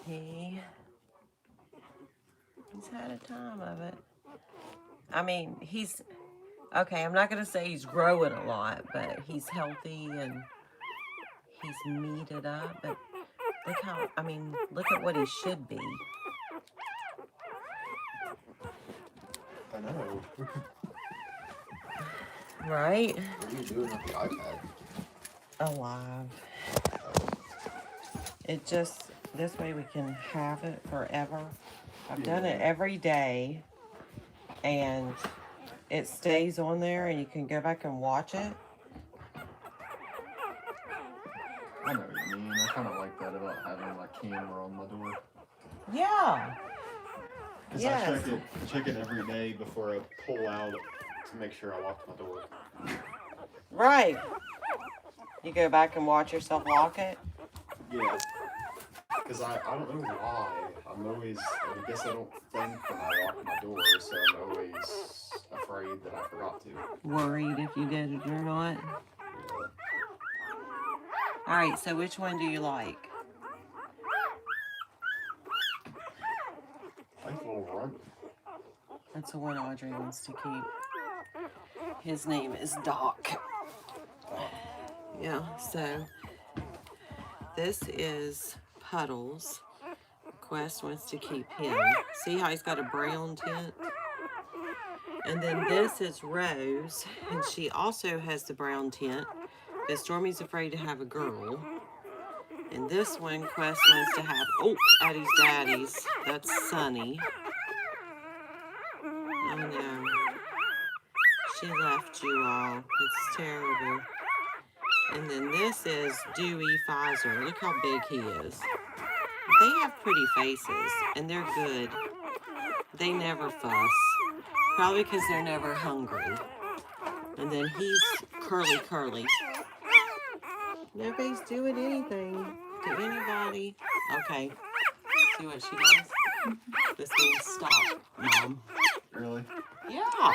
He's had a time of it. I mean, okay, I'm not going to say he's growing a lot, but he's healthy and he's meated up. But look at what he should be. I know. Right? What are you doing with the iPad? Alive. This way we can have it forever. I've done it every day, and it stays on there, and you can go back and watch it. I know what you mean. I kind of like that about having my camera on my door. Yeah. Because I check it every day before I pull out to make sure I locked my door. Right. You go back and watch yourself lock it? Yeah. Because I don't know why. I guess I don't think when I lock my door, so I'm always afraid that I forgot to. Worried if you did it or not? Yeah. Alright, so which one do you like? I like the little run. That's the one Audrey wants to keep. His name is Doc. Yeah, so this is Puddles. Quest wants to keep him. See how he's got a brown tint? And then this is Rose, and she also has the brown tint. But Stormy's afraid to have a girl. And this one, Quest wants to have, Addie's Daddy's. That's Sunny. I know. She left you all. It's terrible. And then this is Dewey Pfizer. Look how big he is. They have pretty faces, and they're good. They never fuss. Probably because they're never hungry. And then he's Curly. Nobody's doing anything to anybody. Okay. See what she does? This means stop, Mom. Really? Yeah.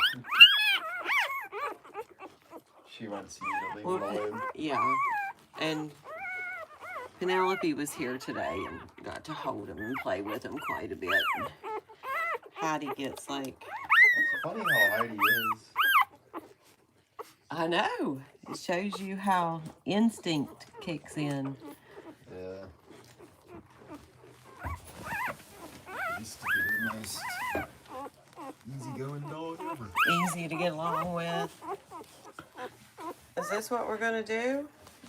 She wants you to leave it alone. Yeah. And Penelope was here today and got to hold him and play with him quite a bit. And Hattie gets like... It's funny how Heidi is. I know. It shows you how instinct kicks in. Yeah. Used to be the most easygoing dog ever. Easy to get along with. Is this what we're going to do?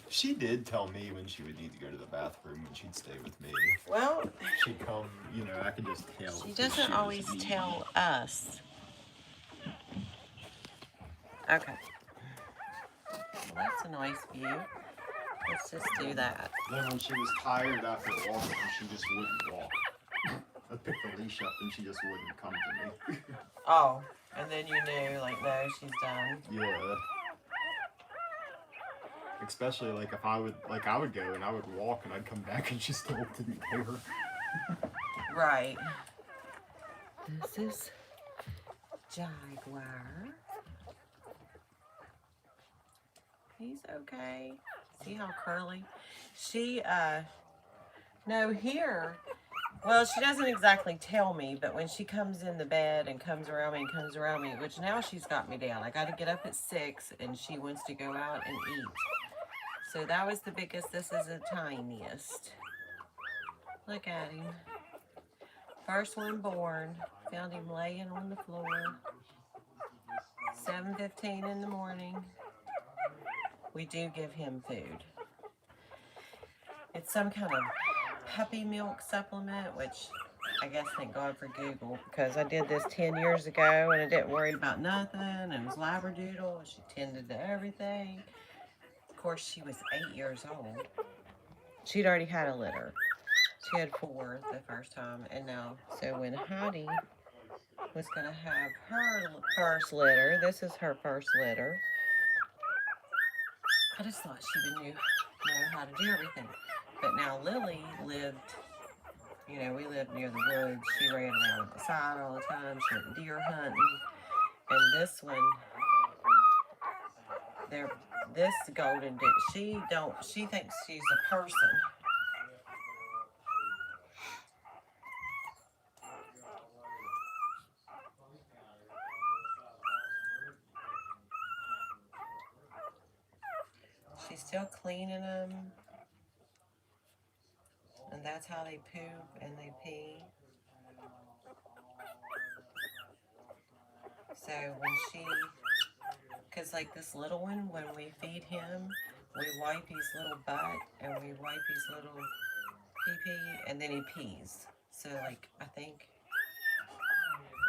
She did tell me when she would need to go to the bathroom when she'd stay with me. Well, She'd come, I could just tell. she doesn't always tell us. Okay. Well, that's a nice view. Let's just do that. Then when she was tired after walking, she just wouldn't walk. I'd pick the leash up and she just wouldn't come to me. Oh, and then you knew, like, no, she's done. Yeah. Especially if I would go and I would walk and I'd come back and she still didn't care. Right. This is Jaguar. He's okay. See how curly? Well, she doesn't exactly tell me, but when she comes in the bed and comes around me, which now she's got me down. I got to get up at 6, and she wants to go out and eat. So that was the biggest. This is the tiniest. Look at him. First one born. Found him laying on the floor. 7:15 in the morning. We do give him food. It's some kind of puppy milk supplement, which I guess thank God for Google, because I did this 10 years ago and I didn't worry about nothing. It was Labradoodle and she tended to everything. Of course, she was 8 years old. She'd already had a litter. She had 4 the first time, and now, so when Heidi was going to have her first litter, this is her first litter, I just thought she would know how to do everything. But now Lily lived, we lived near the woods. She ran around the side all the time. She went deer hunting. And this one, this golden dude, she thinks she's a person. still cleaning them. And that's how they poop and they pee. So when she, because like this little one, when we feed him, we wipe his little butt and we wipe his little pee-pee and then he pees. So like, I think,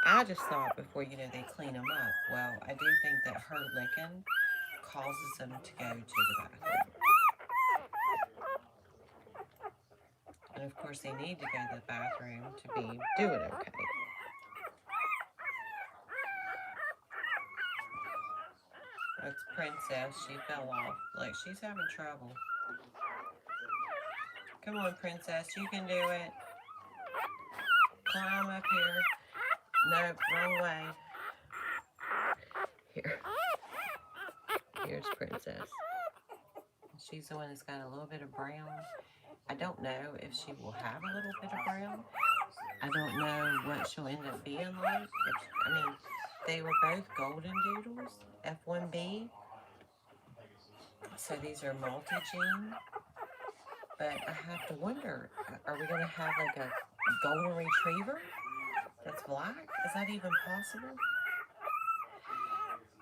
I just thought before, you know, they clean him up. Well, I do think that her licking causes them to go to the bathroom. And of course they need to go to the bathroom to be doing okay. That's Princess. She fell off. Look, she's having trouble. Come on, Princess. You can do it. Climb up here. Nope, wrong way. Here. Here's Princess. She's the one that's got a little bit of brown. I don't know if she will have a little bit of brown. I don't know what she'll end up being like. I mean, they were both golden doodles, F1B. So these are multi-gene. But I have to wonder, are we going to have like a golden retriever that's black? Is that even possible?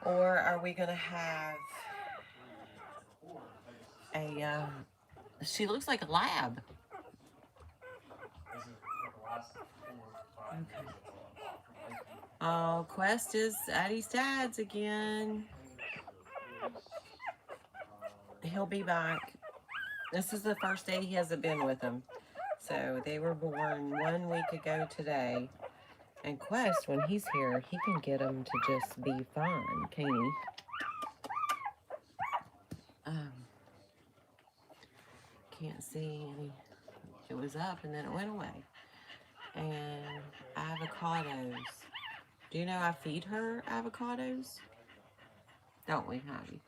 Or are we going to have a, she looks like a lab. Okay. Oh, Quest is at his dad's again. He'll be back. This is the first day he hasn't been with them. So they were born 1 week ago today. And Quest, when he's here, he can get them to just be fine, can't he? Can't see any. It was up and then it went away. And avocados. Do you know I feed her avocados? Don't we, Heidi?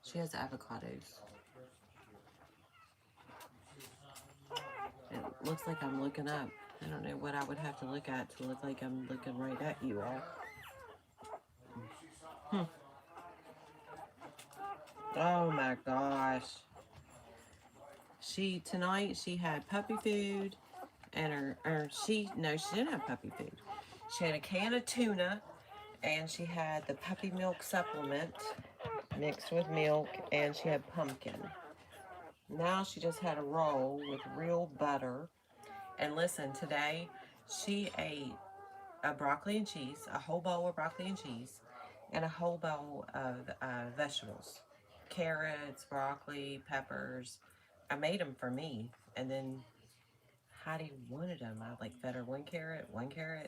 She has avocados. It looks like I'm looking up. I don't know what I would have to look at to look like I'm looking right at you all. Oh my gosh. Tonight she had puppy food and she didn't have puppy food. She had a can of tuna and she had the puppy milk supplement mixed with milk and she had pumpkin. Now she just had a roll with real butter. And listen, today she ate a broccoli and cheese, a whole bowl of broccoli and cheese, and a whole bowl of vegetables. Carrots, broccoli, peppers. I made them for me. And then Heidi wanted them. I like fed her one carrot,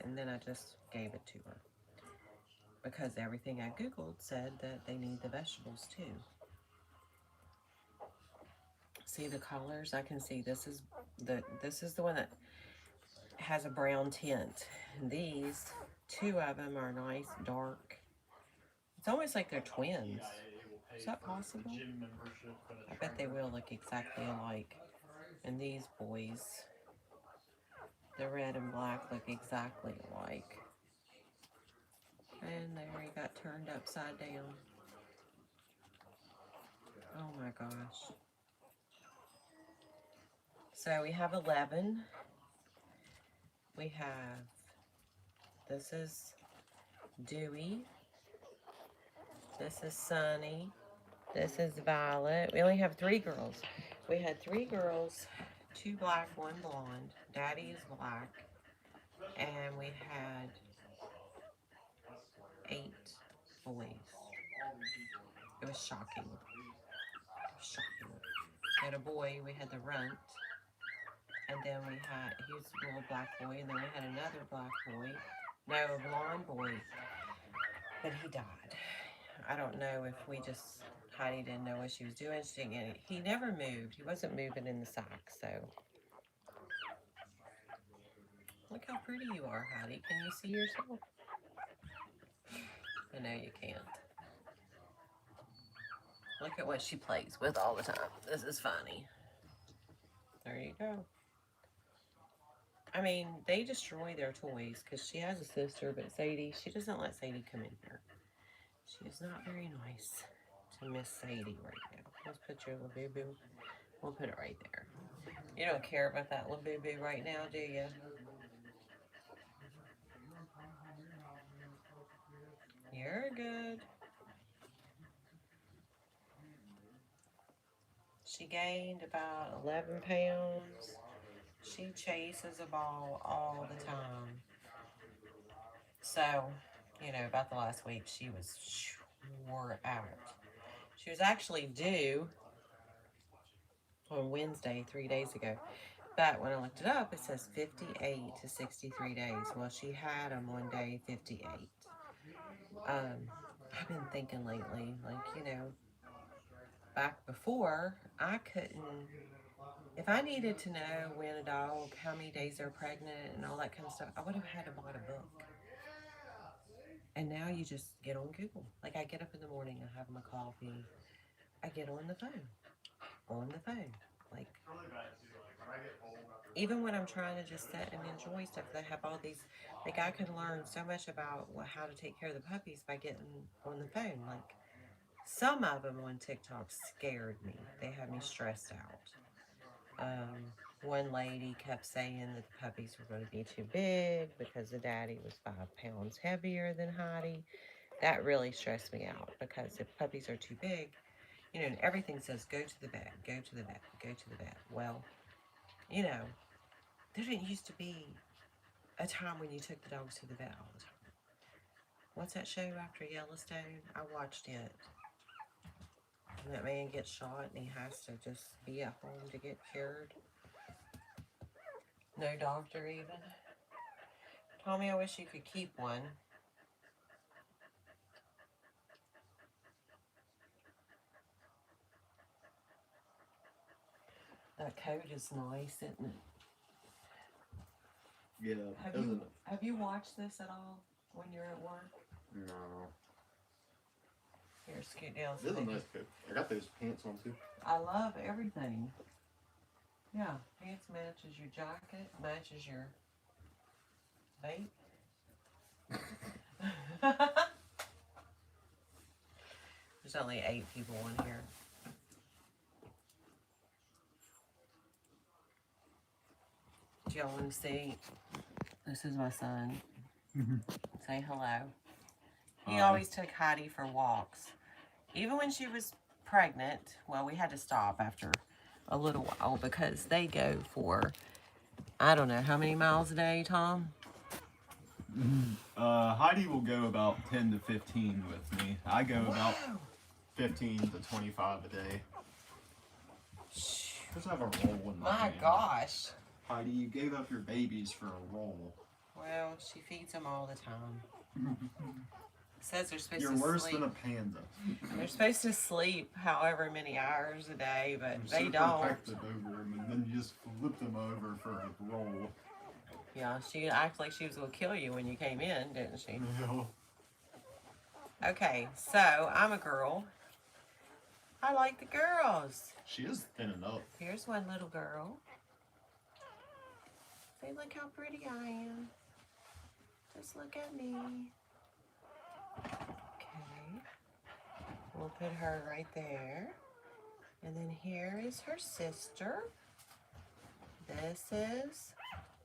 and then I just gave it to her. Because everything I Googled said that they need the vegetables too. See the colors? I can see this is the one that has a brown tint. And these, 2 of them are nice, dark. It's almost like they're twins. Is that possible? I bet they will look exactly alike. And these boys, the red and black, look exactly alike. And there he got turned upside down. Oh my gosh. So we have 11. We have, this is Dewey. This is Sunny. This is Violet. We only have 3 girls. We had 3 girls, 2 black, 1 blonde. Daddy is black. And we had 8 boys. It was shocking. We had a boy, we had the runt. And then we had, he was a little black boy. And then we had another black boy. No, a blonde boy. But he died. I don't know if we just, Heidi didn't know what she was doing. She didn't get it. He never moved. He wasn't moving in the sack, so. Look how pretty you are, Heidi. Can you see yourself? I know you can't. Look at what she plays with all the time. This is funny. There you go. I mean, they destroy their toys because she has a sister, but Sadie, she doesn't let Sadie come in here. She is not very nice to Miss Sadie right now. Let's put your little boo-boo. We'll put it right there. You don't care about that little boo-boo right now, do you? You're good. She gained about 11 pounds. She chases a ball all the time. So, you know, about the last week, she was wore out. She was actually due on Wednesday, 3 days ago. But when I looked it up, it says 58 to 63 days. Well, she had them on day 58. I've been thinking lately, like, you know, back before, I couldn't, if I needed to know when a dog, how many days they're pregnant and all that kind of stuff, I would have had to buy a book. And now you just get on Google. Like, I get up in the morning, I have my coffee, I get on the phone. Like, even when I'm trying to just sit and enjoy stuff, they have all these, like, I can learn so much about how to take care of the puppies by getting on the phone. Like, some of them on TikTok scared me. They had me stressed out. One lady kept saying that the puppies were going to be too big because the daddy was 5 pounds heavier than Heidi. That really stressed me out, because if puppies are too big, you know, everything says go to the vet, go to the vet, go to the vet. Well, you know, there didn't used to be a time when you took the dogs to the vet all the time. What's that show after Yellowstone? I watched it. And that man gets shot and he has to just be at home to get cured. No doctor even. Tommy, I wish you could keep one. That coat is nice, isn't it? Yeah. Have you watched this at all when you're at work? No. Here, scoot down. This is a nice coat. I got those pants on too. I love everything. Yeah, pants matches your jacket, matches your bait. There's only 8 people in here. Do y'all want to see? This is my son. Say hello. He always took Heidi for walks. Even when she was pregnant, well, we had to stop after a little while because they go for, I don't know, how many miles a day, Tom? Heidi will go about 10 to 15 with me. I go about 15 to 25 a day. Just have a roll in my hand. Gosh. Heidi, you gave up your babies for a roll. Well, she feeds them all the time. Says they're supposed You're to worse sleep. than a panda. They're supposed to sleep however many hours a day, but You're they so don't. protective over them, and then you just flip them over for a roll. Yeah, she acted like she was going to kill you when you came in, didn't she? No. Okay, so I'm a girl. I like the girls. She is thinning up. Here's one little girl. Say, look how pretty I am. Just look at me. Okay. We'll put her right there. And then here is her sister. This is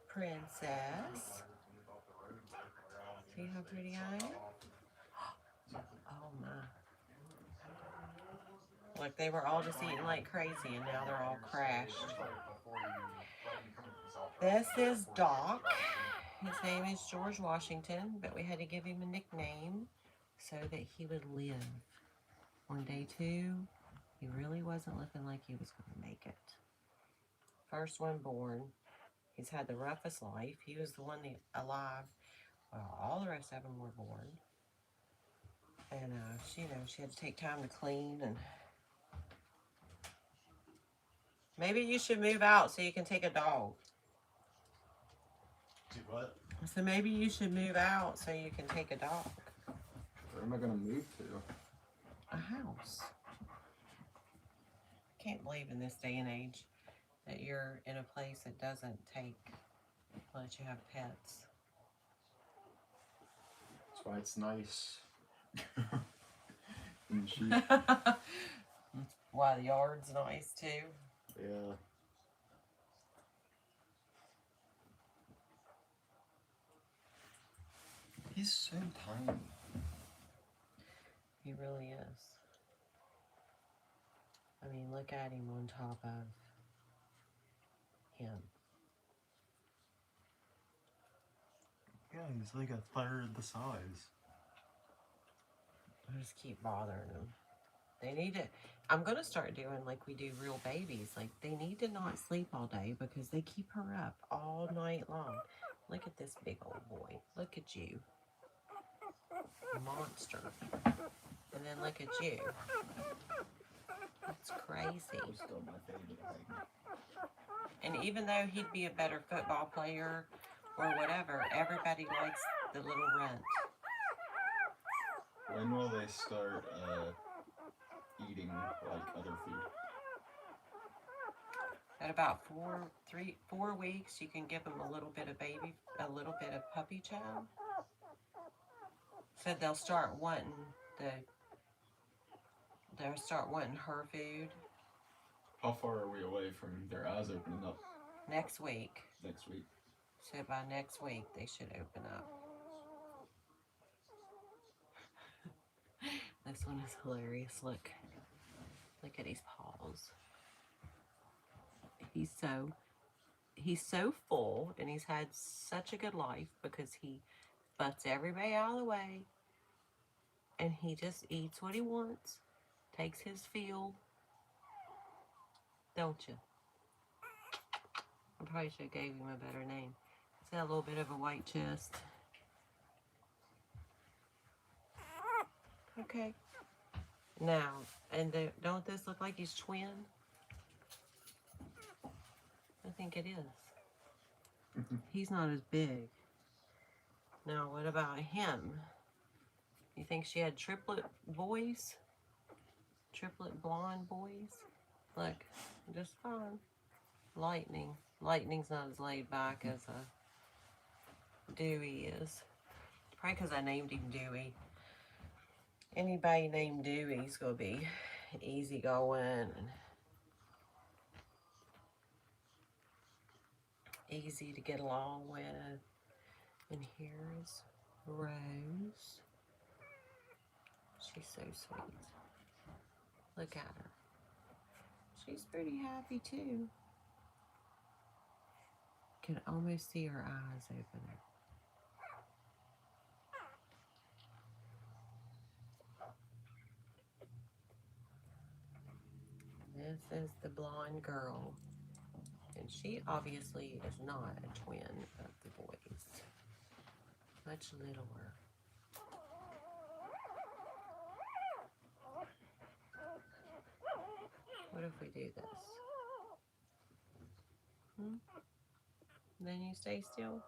Princess. See how pretty I am? Oh my. Look, they were all just eating like crazy and now they're all crashed. This is Doc. His name is George Washington, but we had to give him a nickname so that he would live. On day 2, he really wasn't looking like he was going to make it. First one born. He's had the roughest life. He was the one alive. Well, all the rest of them were born. And, she, you know, she had to take time to clean. And maybe you should move out so you can take a dog. Do what? So maybe you should move out so you can take a dog. Where am I going to move to? A house. Can't believe in this day and age that you're in a place that doesn't let you have pets. That's why it's nice. and sheep. That's why the yard's nice too. Yeah. He's so tiny. He really is. I mean, look at him on top of him. Yeah, he's like a third the size. I just keep bothering them. They need to, I'm going to start doing like we do real babies. Like, they need to not sleep all day because they keep her up all night long. Look at this big old boy. Look at you. Monster. And then look at you. It's crazy. Still my favorite thing. And even though he'd be a better football player or whatever, everybody likes the little runt. When will they start eating like other food? At about 4 weeks, you can give them a little bit of puppy chow. So they'll start wanting her food. How far are we away from their eyes opening up? Next week. Next week. So by next week, they should open up. This one is hilarious. Look at his paws. He's so full, and he's had such a good life because he butts everybody out of the way, and he just eats what he wants, takes his fill. Don't you? I probably should have gave him a better name. He's got a little bit of a white chest. Okay. Now, and don't this look like his twin? I think it is. He's not as big. Now, what about him? You think she had triplet boys? Triplet blonde boys? Look, just fine. Lightning. Lightning's not as laid back as Dewey is. Probably because I named him Dewey. Anybody named Dewey's gonna be easygoing and easy to get along with. And here's Rose. She's so sweet. Look at her. She's pretty happy too. Can almost see her eyes open. This is the blonde girl. And she obviously is not a twin of the boys. Much littler. What if we do this? Then you stay still?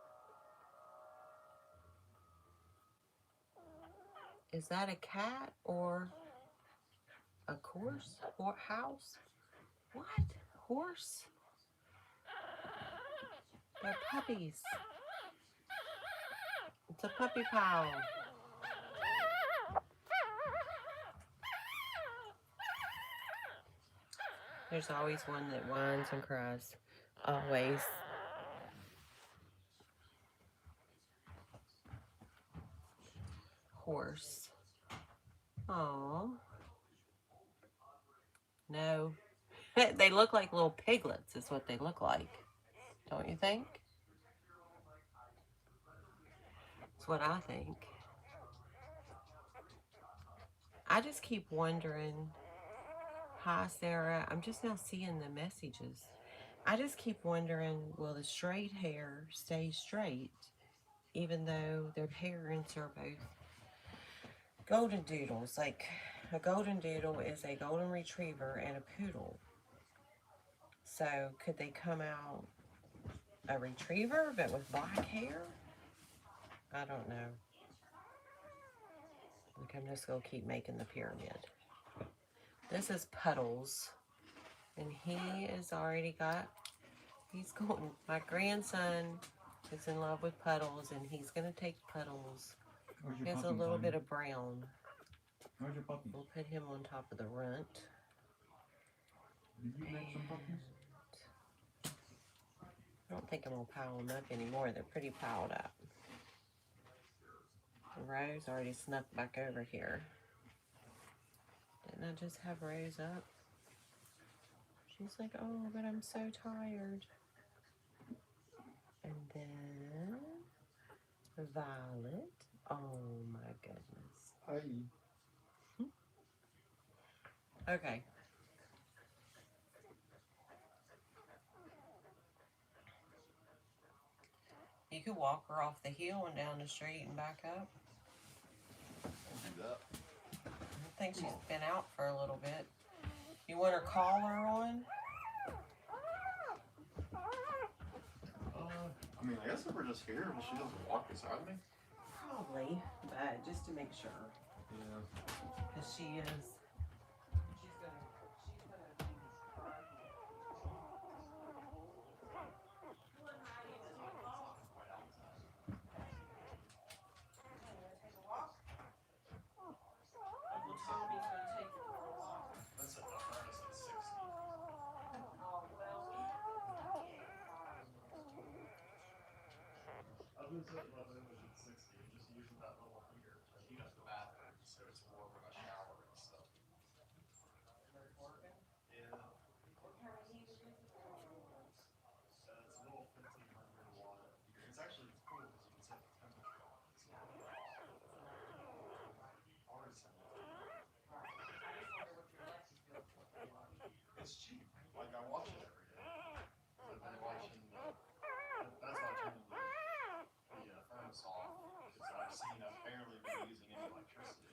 Is that a cat or a horse or house? What? Horse? They're puppies. It's a puppy pile. There's always one that whines and cries. Always. Horse. Aww. No. They look like little piglets is what they look like. Don't you think? That's what I think. I just keep wondering. Hi, Sarah. I'm just now seeing the messages. I just keep wondering, will the straight hair stay straight even though their parents are both golden doodles? Like, a golden doodle is a golden retriever and a poodle. So, could they come out a retriever but with black hair? I don't know. Like, I'm just going to keep making the pyramid. This is Puddles. And he is already got, he's going, my grandson is in love with Puddles, and he's going to take Puddles. He has a little bit of brown. Where's your puppies? We'll put him on top of the runt. Did you make some puppies? I don't think I'm gonna pile them up anymore. They're pretty piled up. Rose already snuck back over here. Didn't I just have Rose up? She's like, oh, but I'm so tired. And then Violet. Oh my goodness. Hi. Okay. You could walk her off the hill and down the street and back up. I'll do that. I think she's been out for a little bit. You want her collar on? I mean, I guess if we're just here, she doesn't walk beside me. Probably, but just to make sure. Yeah. Because she is. I was at 11, it was at 60, just using that little heater to heat up the bathroom so it's warm when I shower and stuff. Yeah. It's a little 1500 watt heater. It's actually cool because you can set the temperature on it. So it's cheap. Like I watch it every day. I've been watching. That's why I turned the furnace off because I've seen I've barely been using any electricity.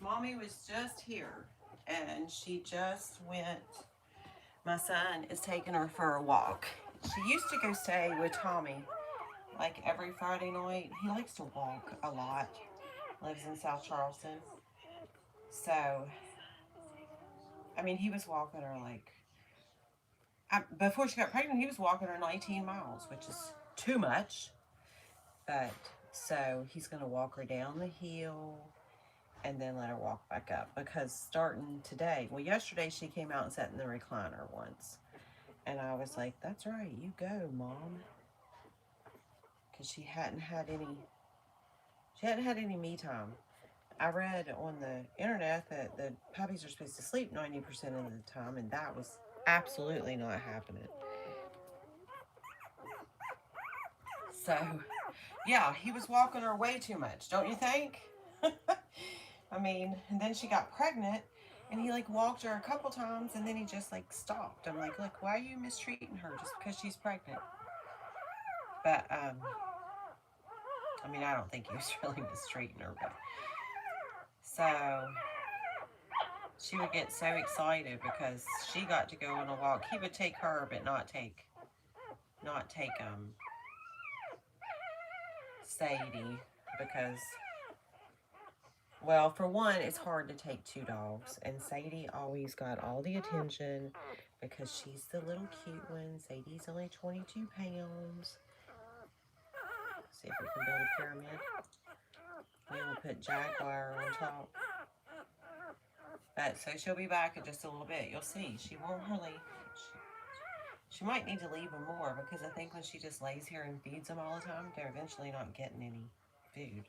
Mommy was just here and she just went. My son is taking her for a walk. She used to go stay with Tommy like every Friday night. He likes to walk a lot. Lives in South Charleston. So, I mean, he was walking her like, before she got pregnant, he was walking her 19 miles, which is too much. But, so he's going to walk her down the hill and then let her walk back up. Because starting today, well, yesterday she came out and sat in the recliner once. And I was like, that's right, you go, Mom. Because she hadn't had any me time. I read on the internet that the puppies are supposed to sleep 90% of the time, and that was absolutely not happening. So, yeah, he was walking her way too much, don't you think? I mean, and then she got pregnant, and he like walked her a couple times, and then he just like stopped. I'm like, look, why are you mistreating her just because she's pregnant? But, I mean, I don't think he was really mistreating her, but so she would get so excited because she got to go on a walk. He would take her, but not take Sadie, because Well, for one, it's hard to take two dogs, and Sadie always got all the attention because she's the little cute one. Sadie's only 22 pounds. See if we can build a pyramid. Then we'll put Jaguar on top. But so she'll be back in just a little bit. You'll see. She won't hardly. She might need to leave them more because I think when she just lays here and feeds them all the time, they're eventually not getting any food.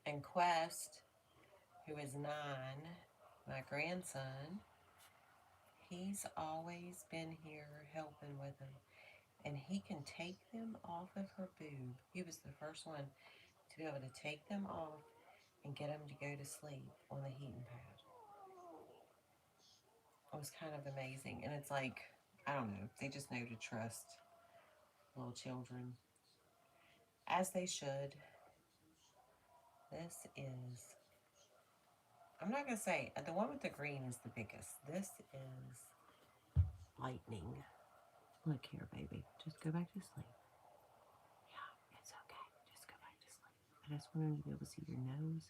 And Quest, who is 9, my grandson, he's always been here helping with them. And he can take them off of her boob. He was the first one to be able to take them off and get them to go to sleep on the heating pad. It was kind of amazing. And it's like, I don't know, they just know to trust little children. As they should. This is, I'm not going to say, the one with the green is the biggest. This is Lightning. Look here, baby. Just go back to sleep. Yeah, it's okay. Just go back to sleep. I just wanted to be able to see your nose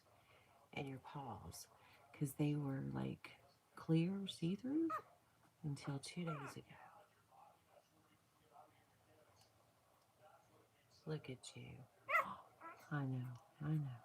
and your paws because they were like clear, see-through until 2 days ago. Look at you. I know, I know.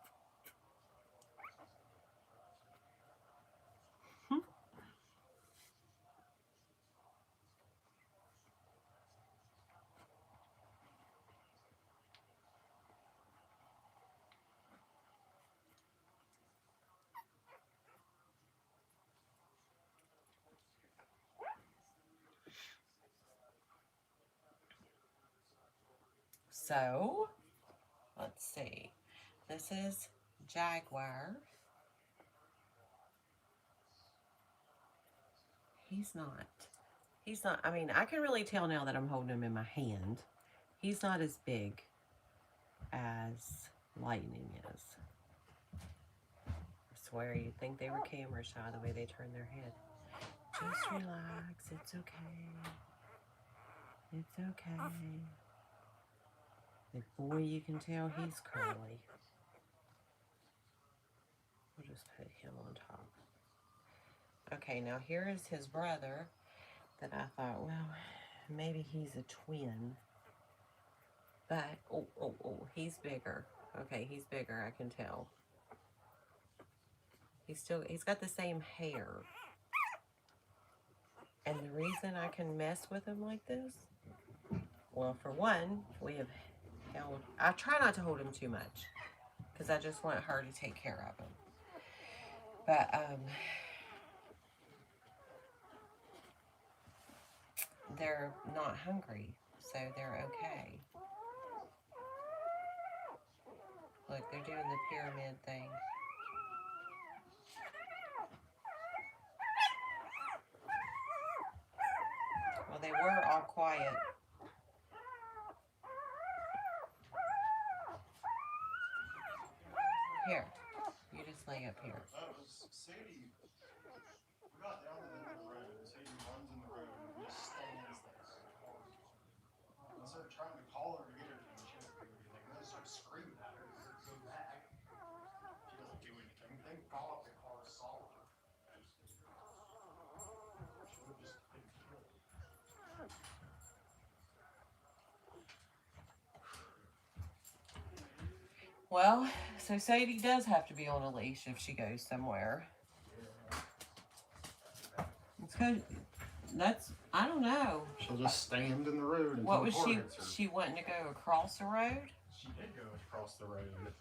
So, let's see. This is Jaguar. He's not, I mean, I can really tell now that I'm holding him in my hand. He's not as big as Lightning is. I swear you'd think they were camera shy the way they turn their head. Just relax, it's okay. It's okay. Big boy, you can tell he's curly. We'll just put him on top. Okay, now here is his brother that I thought, well, maybe he's a twin. But, oh, he's bigger. Okay, he's bigger, I can tell. He's got the same hair. And the reason I can mess with him like this, well, for one, I try not to hold him too much because I just want her to take care of him. But, they're not hungry, so they're okay. Look, they're doing the pyramid thing. Well, they were all quiet. Here, you just lay up here. Sadie, we got down to the end of the road, and Sadie runs in the road and just stands there. I started trying to call her to get her, and she doesn't do anything. And then I started screaming at her to go back. She doesn't do anything. Thank God the car saw her. She would have just been killed. Well, so Sadie does have to be on a leash if she goes somewhere. It's good. I don't know. She'll just stand in the road. What was she wanting to go across the road? She did go across the road.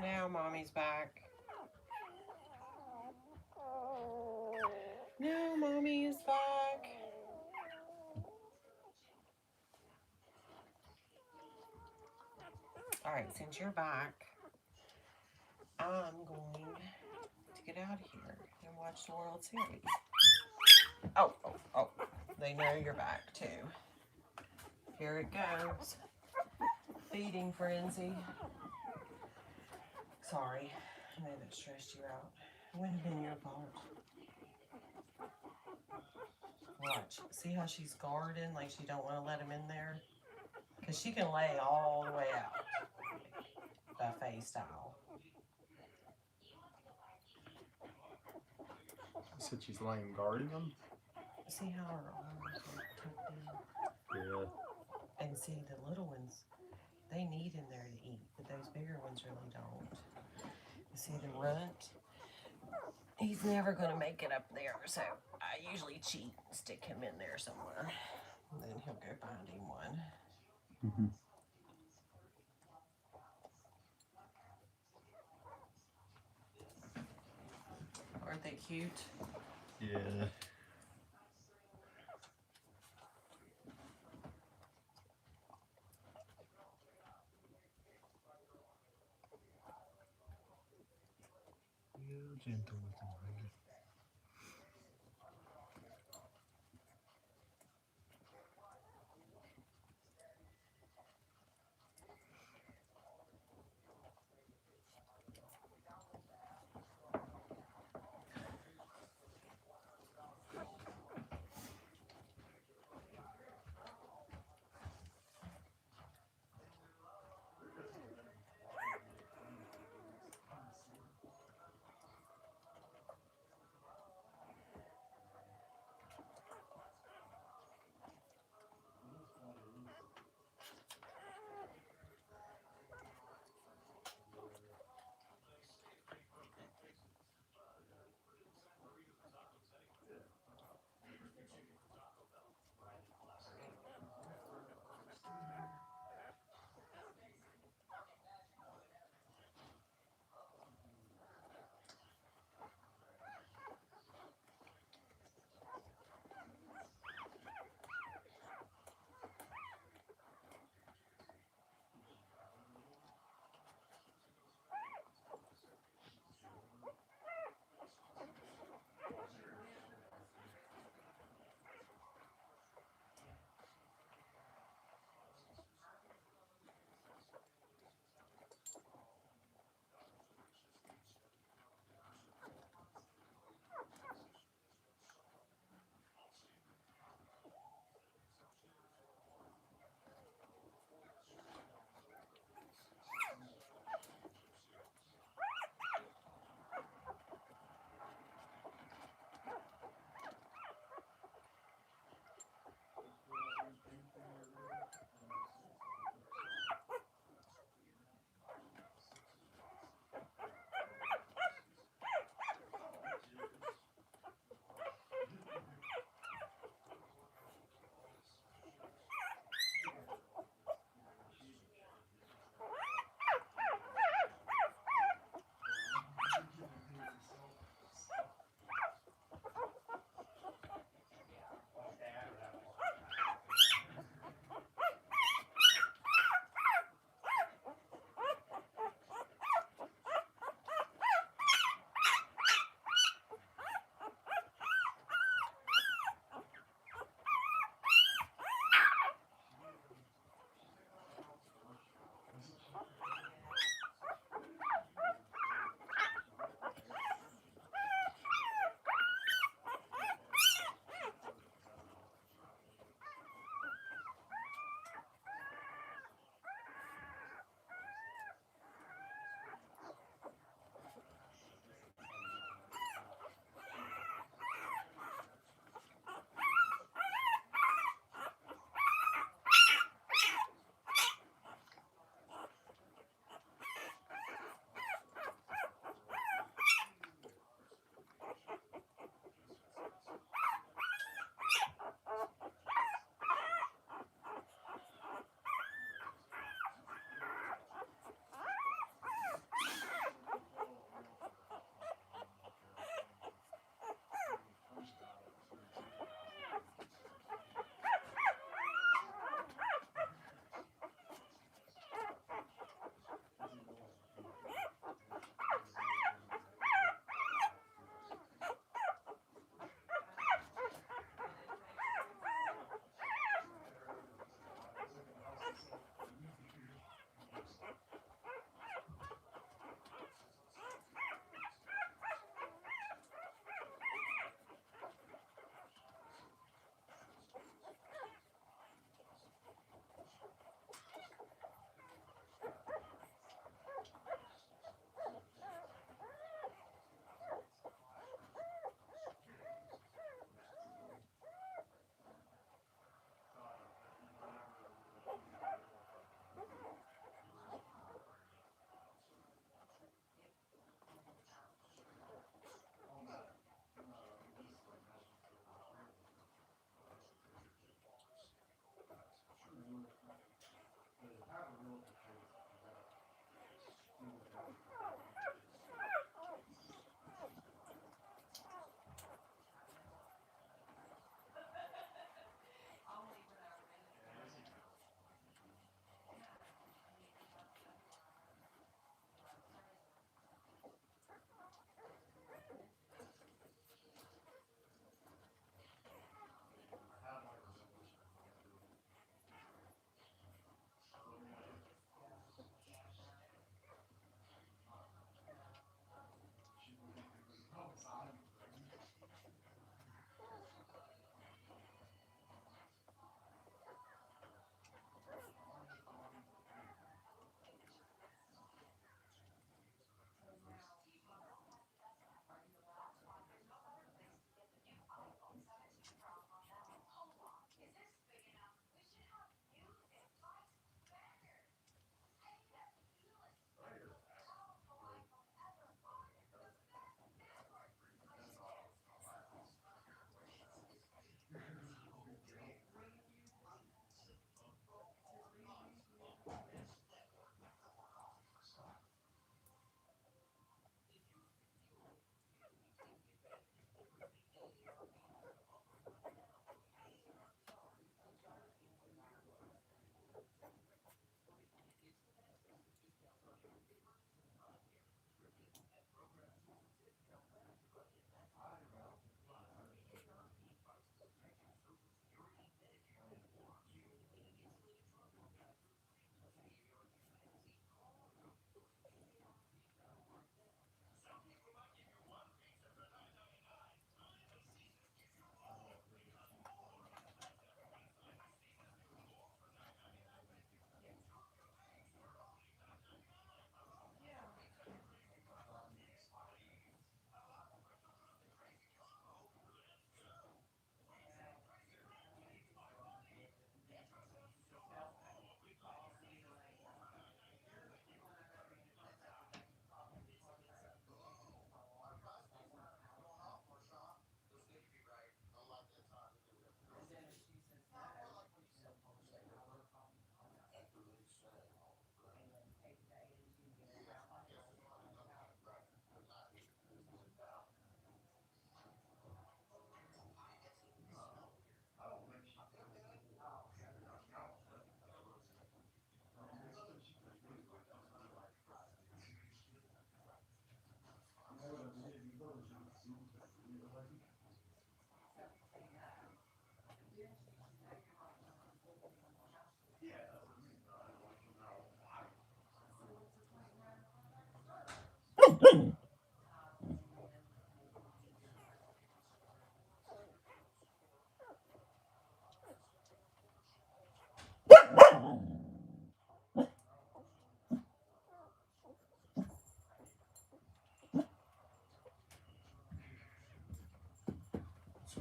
Now Mommy's back. No, mommy is back. All right, since you're back, I'm going to get out of here and watch the World Series. Oh, oh, oh. They know you're back, too. Here it goes. Feeding frenzy. Sorry, I know that stressed you out. It wouldn't have been your fault. Watch. See how she's guarding, like she don't want to let him in there? Because she can lay all the way out. Buffet style. You said she's laying guarding them? See how her arms are tucked in? Yeah. And see, the little ones, they need in there to eat, but those bigger ones really don't. You see the runt? He's never going to make it up there, so I usually cheat and stick him in there somewhere. And then he'll go find him one. Mm-hmm. Aren't they cute? Yeah. Real gentle with them, right?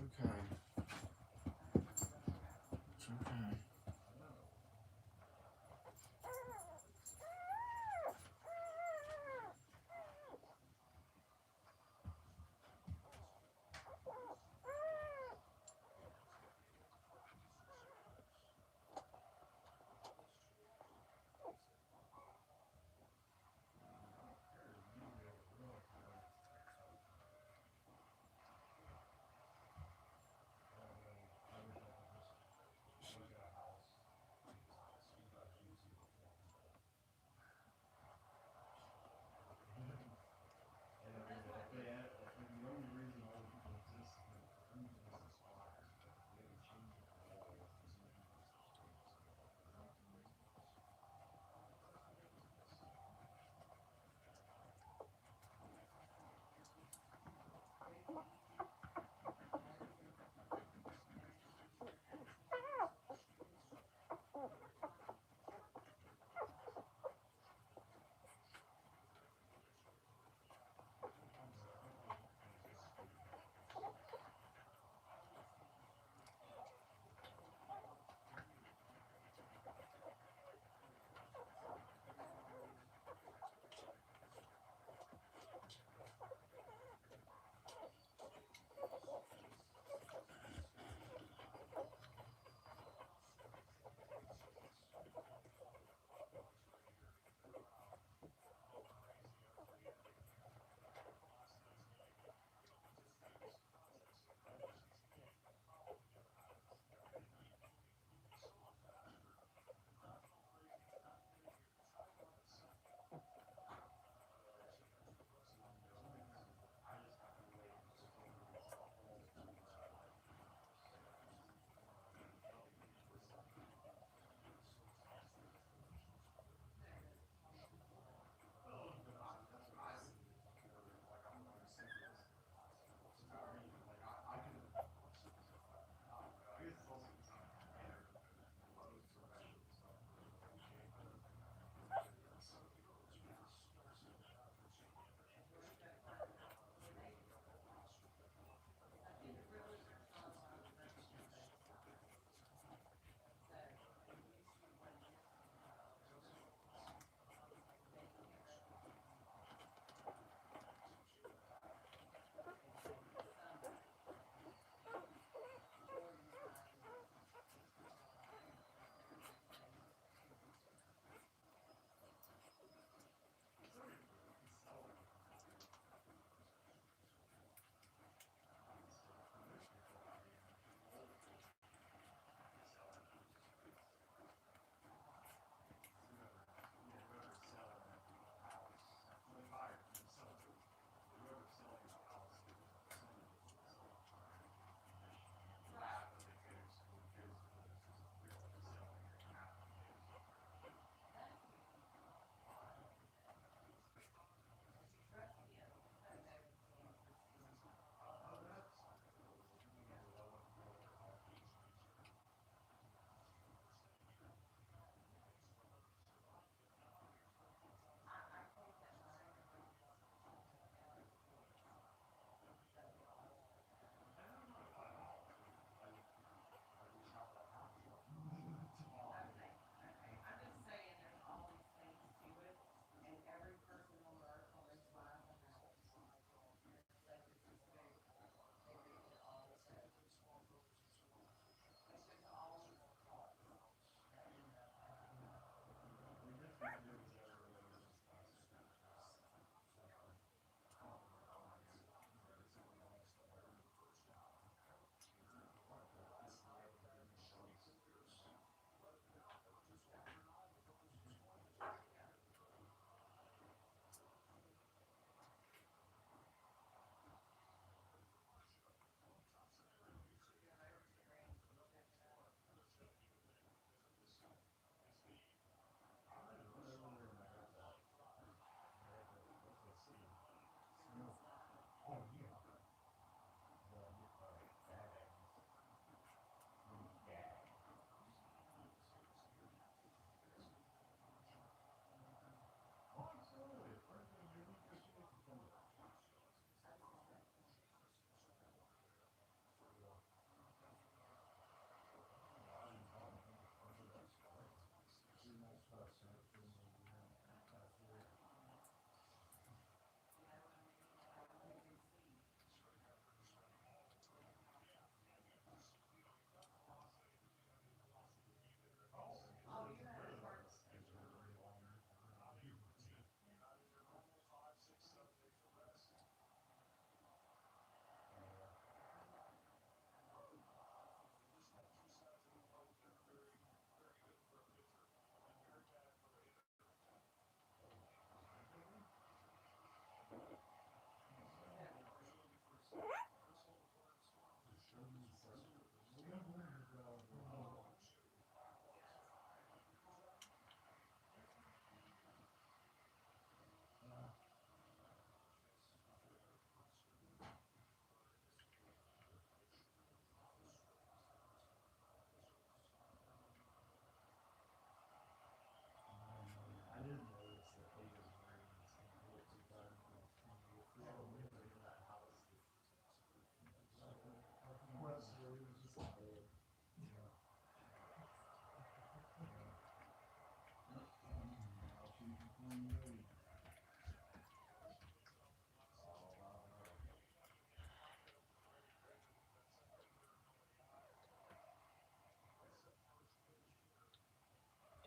okay. It's okay.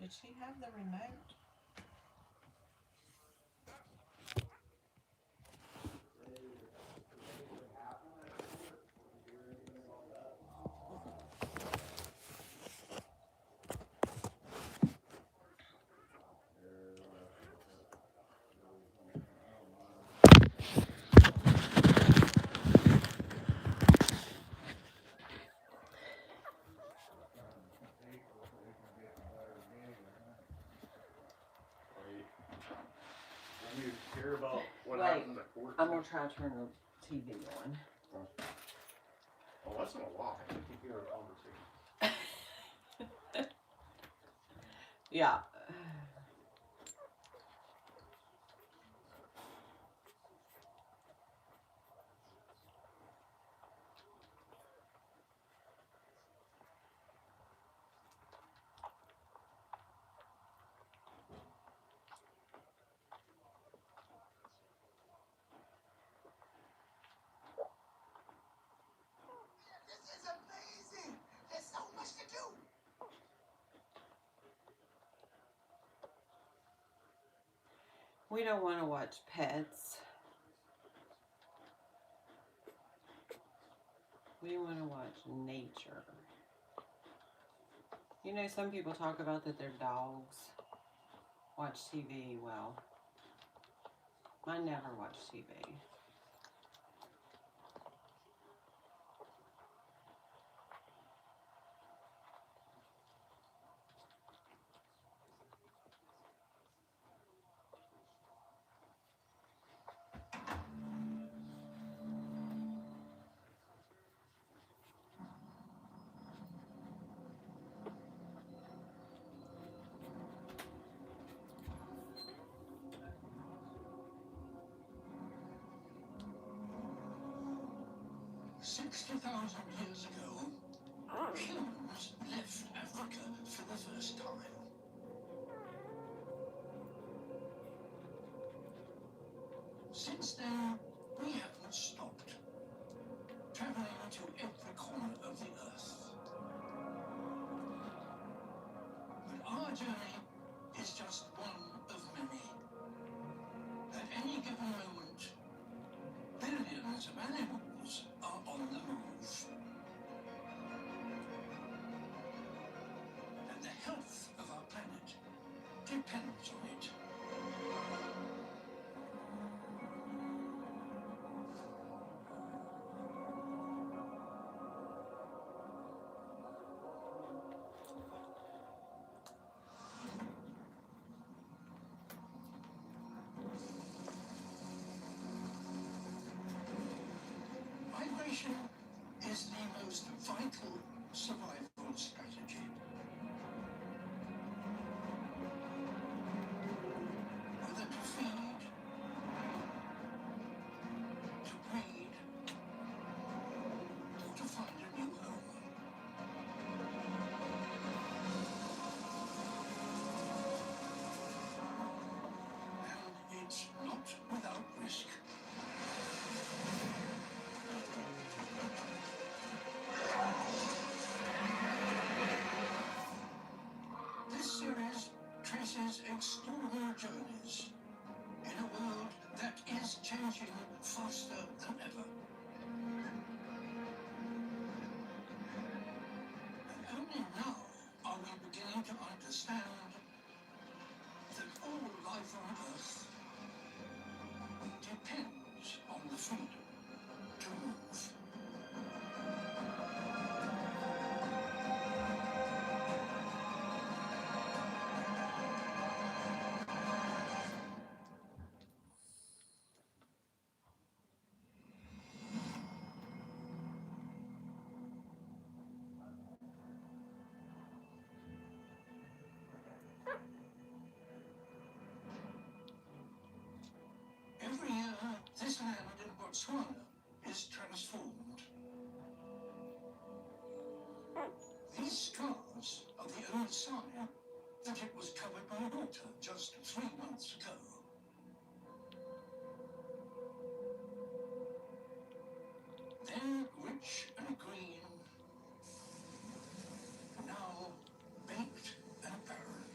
Did she have the remote? You care about what Wait, happened at court? I'm gonna try to turn the TV on. Oh, that's not a lie. You can hear a conversation. Yeah. This is amazing! There's so much to do! We don't want to watch pets. We want to watch nature. You know, some people talk about that their dogs watch TV. Well, I never watch TV. $60,000 years ago, humans left Africa for the first time. Since then, we haven't stopped, traveling to every corner of the earth. But our journey is just one of many. At any given moment, billions of animals are on the move. And the health of our planet depends on it. Migration is the most vital survival strategy. Whether to feed, to breed, or to find a new home. And it's not without risk. This series traces extraordinary journeys in a world that is changing faster than ever. And only now are we beginning to understand that all life on Earth depends on the freedom to move. Every year, this land in Botswana is transformed. These scars are the only sign that it was covered by water just 3 months ago. Then rich and green, now baked and barren.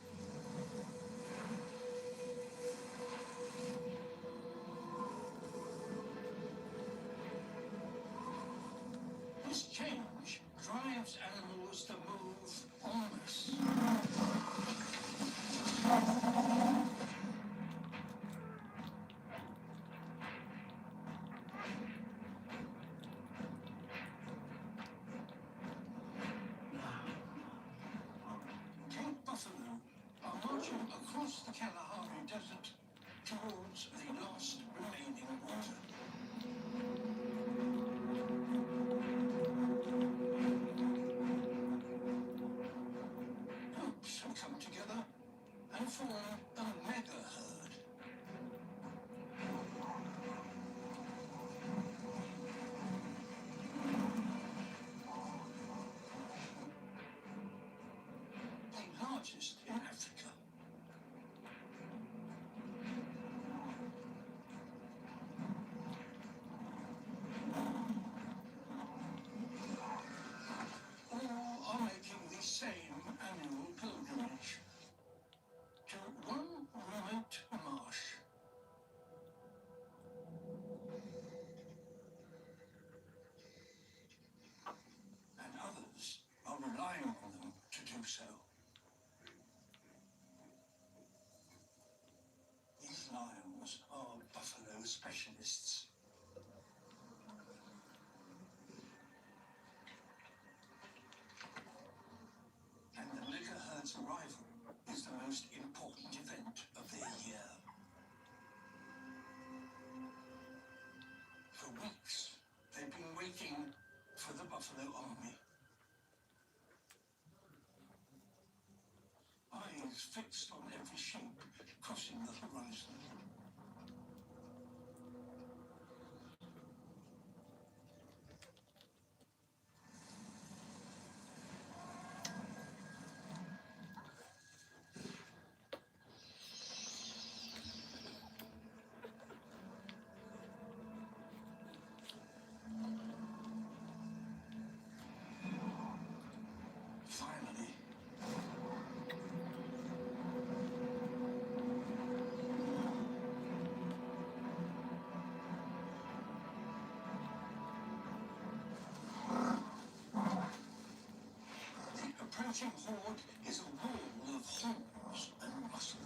marching across the Kalahari Desert towards the last remaining water. Groups have come together and formed a mega herd. The largest in Africa. All are making the same annual pilgrimage to one remote marsh. And others are relying on them to do so. These lions are buffalo specialists. And the mega herd's arrival is the most important event of their year. For weeks, they've been waiting for the buffalo army. Eyes fixed on every sheep crossing the horizon. Finally, the approaching horde is a wall of horns and muscle.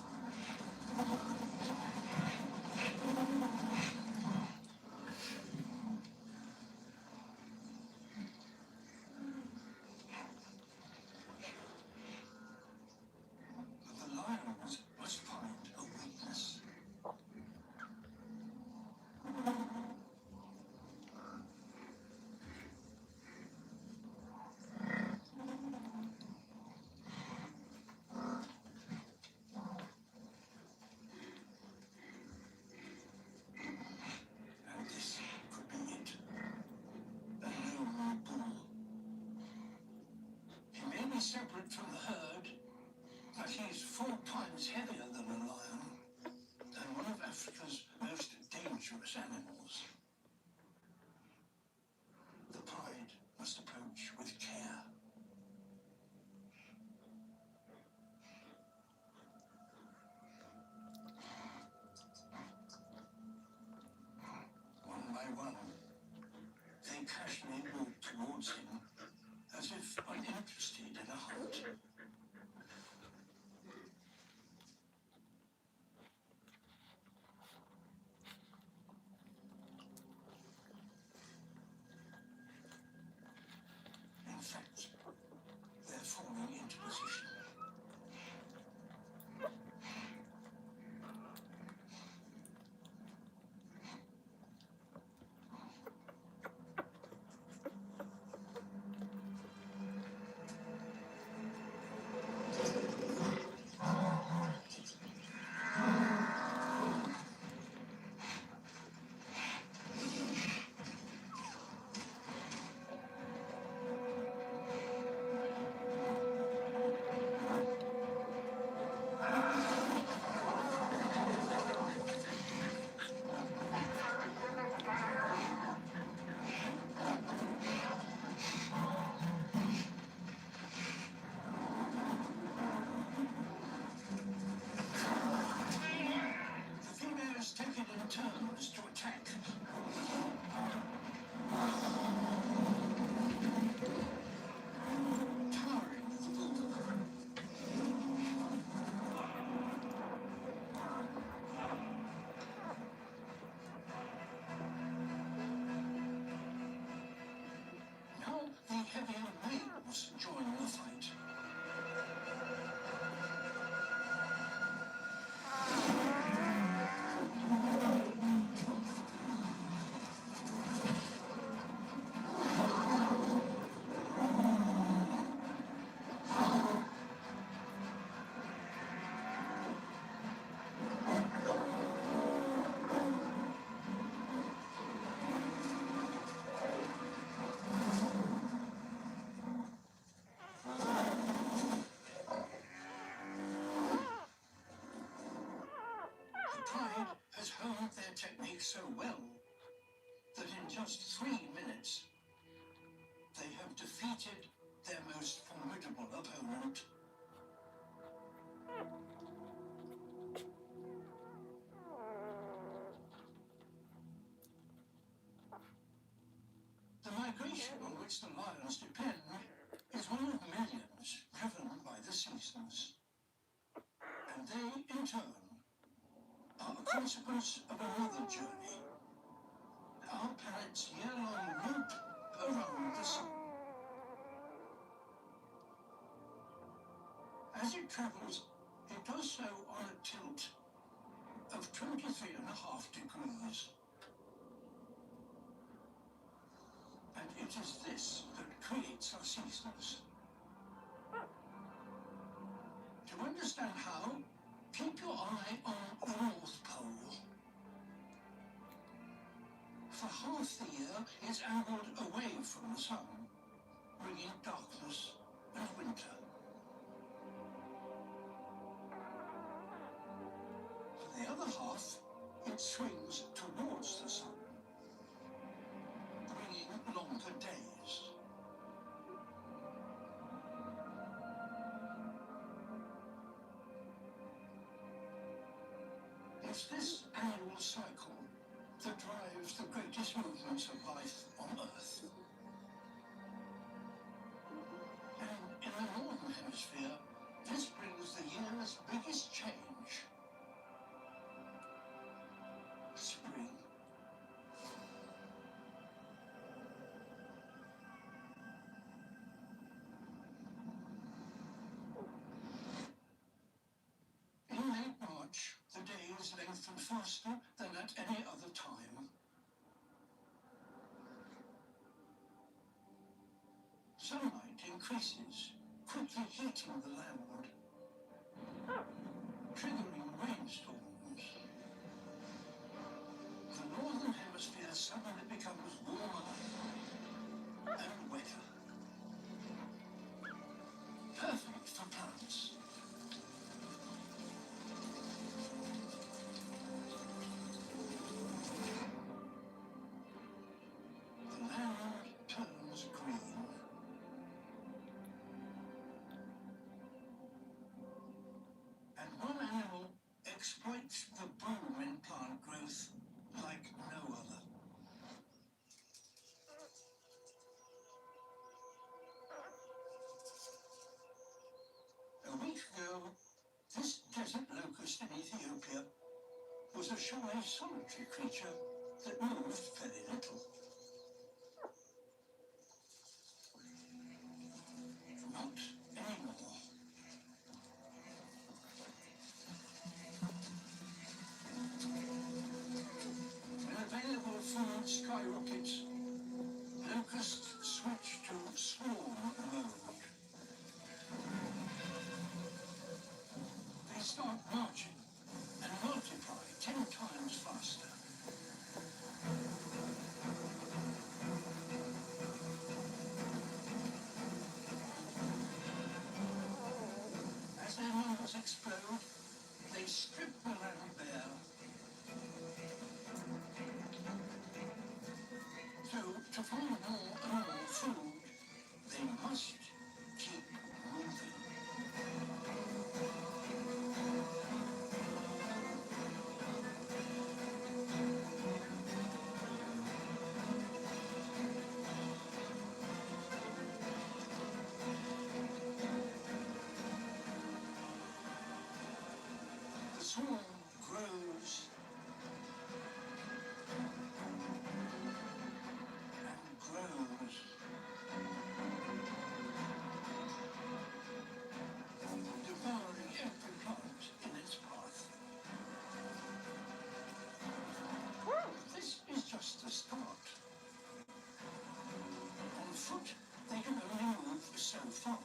But the lions must find a weakness. And this could be it. A lone bull. He may be separate from the herd, but he's 4 times heavier than a lion, and one of Africa's most dangerous animals. The pride must approach with care. One by one, they casually walk towards him, as if uninterested in a hunt. In fact, they're forming into position. technique so well that in just 3 minutes they have defeated their most formidable opponent. The migration on which the lions depend is one of millions driven by the seasons. And they, in turn, are a consequence of another journey. Our planet's year-long loop around the sun. As it travels, it does so on a tilt of 23.5 degrees. And it is this that creates our seasons. To understand how, keep your eye on the North Pole. For half the year, it's angled away from the sun, bringing darkness and winter. For the other half, it swings towards the sun, bringing longer days. It's this annual cycle that drives the greatest movements of life on Earth. And in the Northern Hemisphere, this brings the year's biggest change. Spring. In late March, the days lengthen faster than at any other time. Sunlight increases, quickly heating the land, triggering rainstorms. The Northern Hemisphere suddenly becomes warmer and wetter. Perfect for plants. The land turns green. And one animal exploits the boom in plant growth like no other. A week ago, this desert locust in Ethiopia was a shy, solitary creature that moved very little. Not anymore. When available food skyrockets, locusts switch to swarm mode. They start marching and multiply 10 times faster. As their numbers explode, they strip the land bare. So, to find more and more food, they must keep moving. The swarm grows and grows, devouring every plant in its path. This is just the start. On foot, they can only move so far.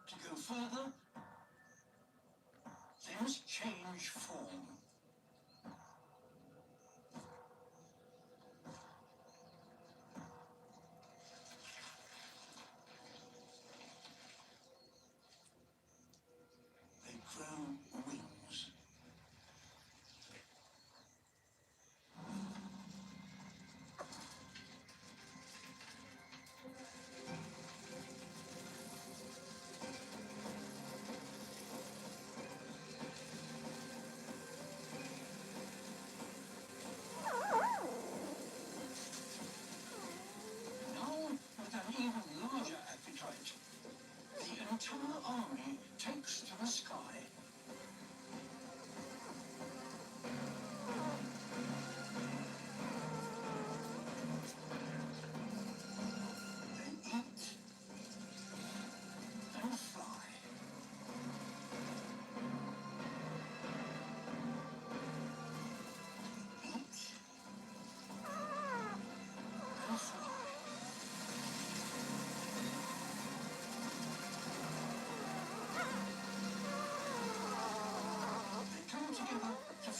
To go further, they must change form. They grow wings.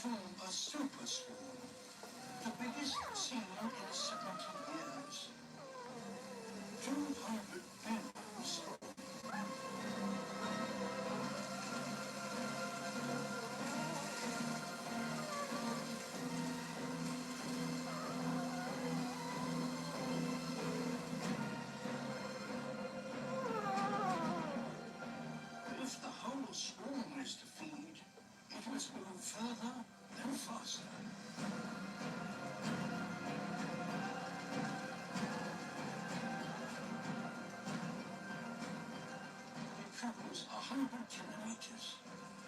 form a super swarm, the biggest seen in 70 years. 200 billion strong. If the whole swarm is to feed, it must move further and faster. It travels 100 kilometers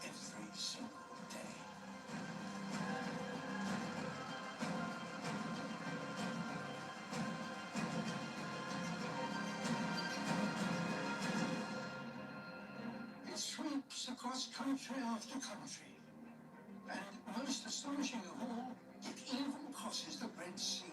every single day. It sweeps across country after country. And most astonishing of all, it even crosses the Red Sea.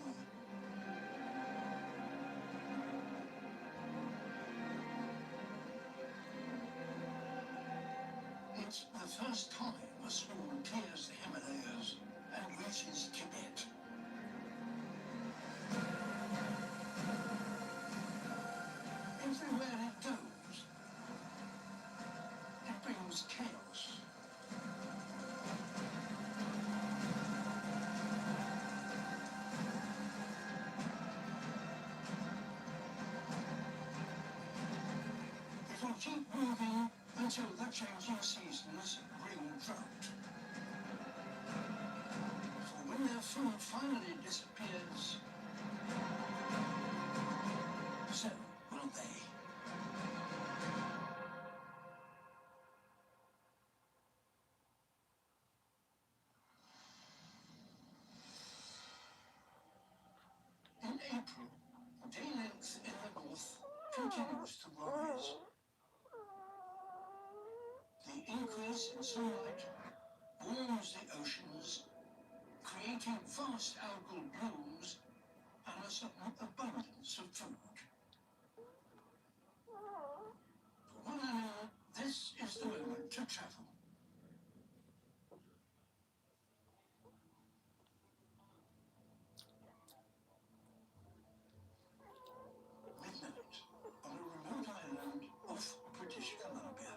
It's the first time a swarm clears the Himalayas and reaches Tibet. Everywhere it goes, it brings chaos. It will keep moving until the changing seasons bring drought. For when their food finally disappears, so will they. In April, day length in the north continues to rise. The increase in sunlight warms the oceans, creating vast algal blooms and a sudden abundance of food. For one animal, this is the moment to travel. Midnight on a remote island off British Columbia.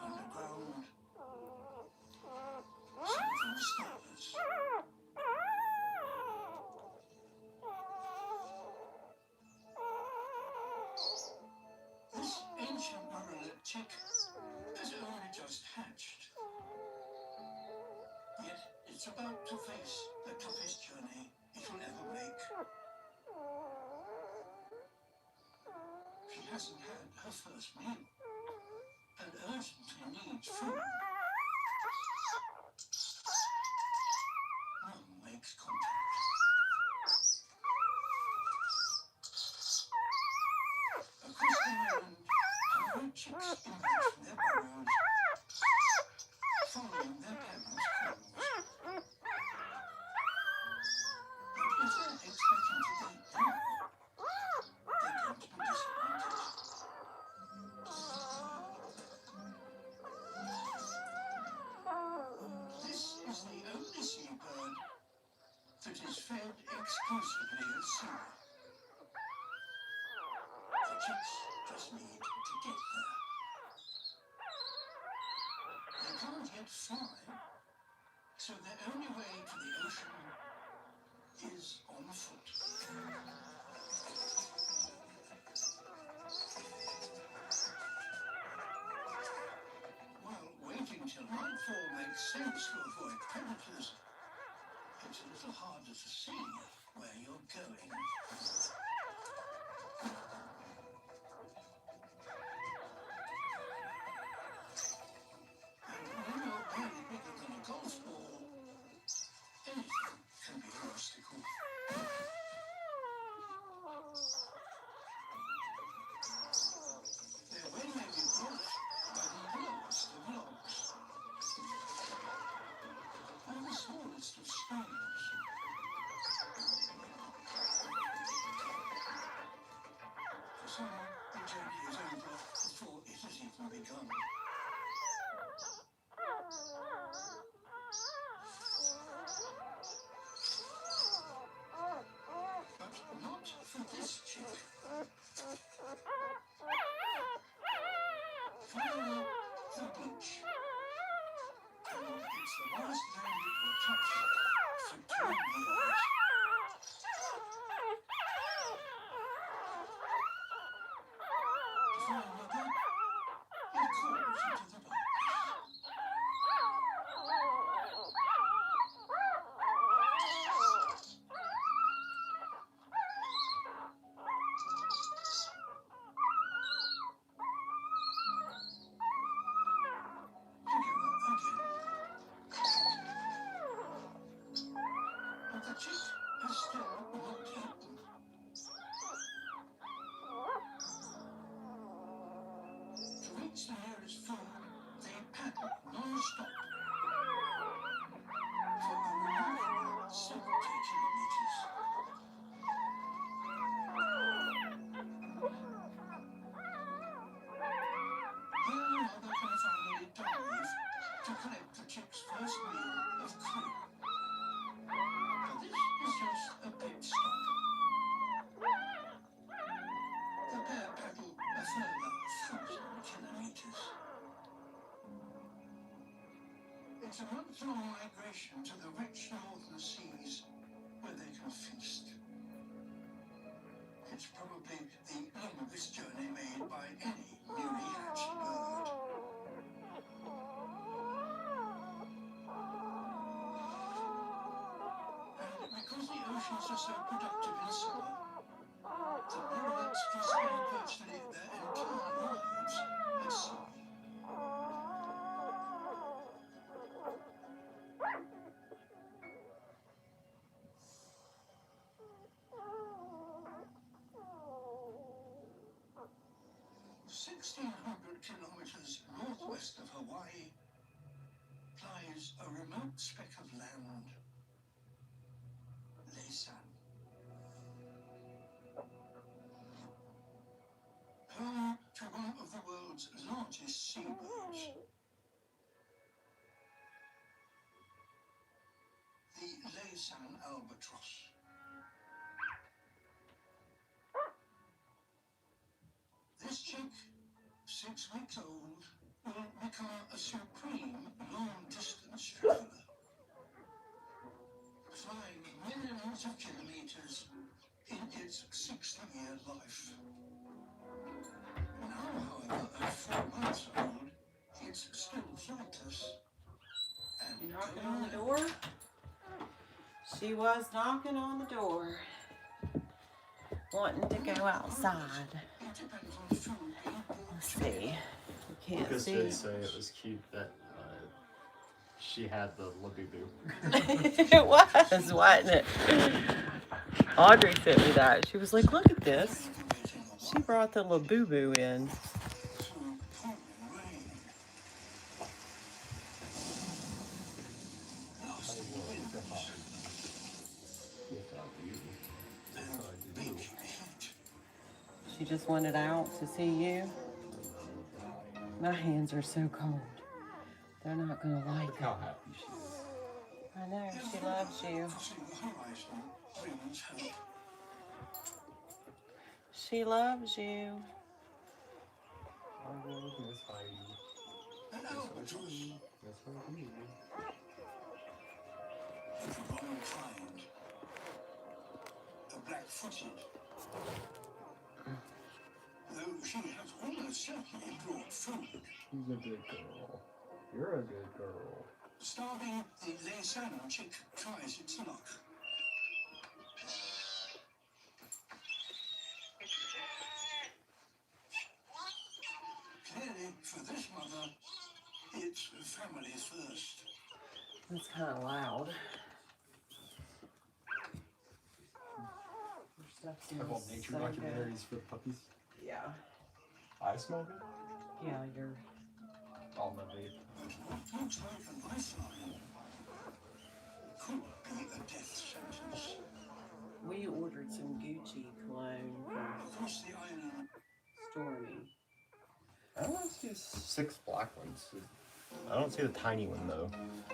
Underground, something stirs. This ancient monolith chick has only just hatched. Yet it's about to face the toughest journey it will ever make. She hasn't had her first meal and urgently needs food. Mum makes contact. Across the island, hungry chicks emerge from their burrows, following their parents' calls. But if they're expecting to eat now, they're going to be disappointed. This is the only seabird that is fed exclusively at sea. The chicks just need to get there. They can't yet fly, so their only way to the ocean is on foot. While waiting till nightfall makes sense to avoid predators, it's a little harder to see where you're going. And when you're barely bigger than a golf ball, anything can be an obstacle. Their way may be blocked by the lowest of logs, or the smallest of stones. For some, the journey is over before it has even begun. the last land it will touch for 10 years. To find mother, it calls into the darkness. But the chick has still not eaten. To reach the nearest food, they paddle non-stop for a remarkable 70 kilometers. Here mother can finally dive to collect the chick's first meal of crew. But this is just a pit stop. The pair paddle a further 1,000 kilometers. It's a month-long migration to the rich northern seas where they can feast. It's probably the longest journey made by any newly hatched bird. And because the oceans are so productive in summer, the mermaids can spend virtually their entire lives at sea. "1,600 kilometers northwest of Hawaii lies a remote speck of land, Laysan. Home to one of the world's largest seabirds, the Laysan albatross. This chick, 6 weeks old, will become a supreme long-distance traveler, flying millions of kilometers in its 60-year life. Now, however, at 4 months old, it's still flightless. You knocking on the door? She was knocking on the door, wanting to go outside. It depends on food being brought Let's to see. You can't Lucas see. did say it was cute that she had the labubu. It was, wasn't it? Audrey sent me that. She was like, look at this. She brought the labubu in. through pouring rain. Lasting winds and baking heat. She just wanted out to see you. My hands are so cold. They're not going to like Look it. how happy she is. I know, she loves you. Crossing the horizon brings hope. She loves you. I will miss Heidi. An albatross Miss Heidi. of the wrong kind. A black-footed. Though she has almost certainly brought food. She's a good girl. You're a good girl. Starving, the Laysan chick tries its luck. Clearly, for this mother, it's family first. It's kind of loud. I call nature documentaries for puppies. Yeah. I smell good. Yeah, you're... All my vape. But what looks like a lifeline could be a death sentence. We ordered some Gucci cologne from Across the island, Stormy. I don't see 6 black ones. I don't see the tiny one though.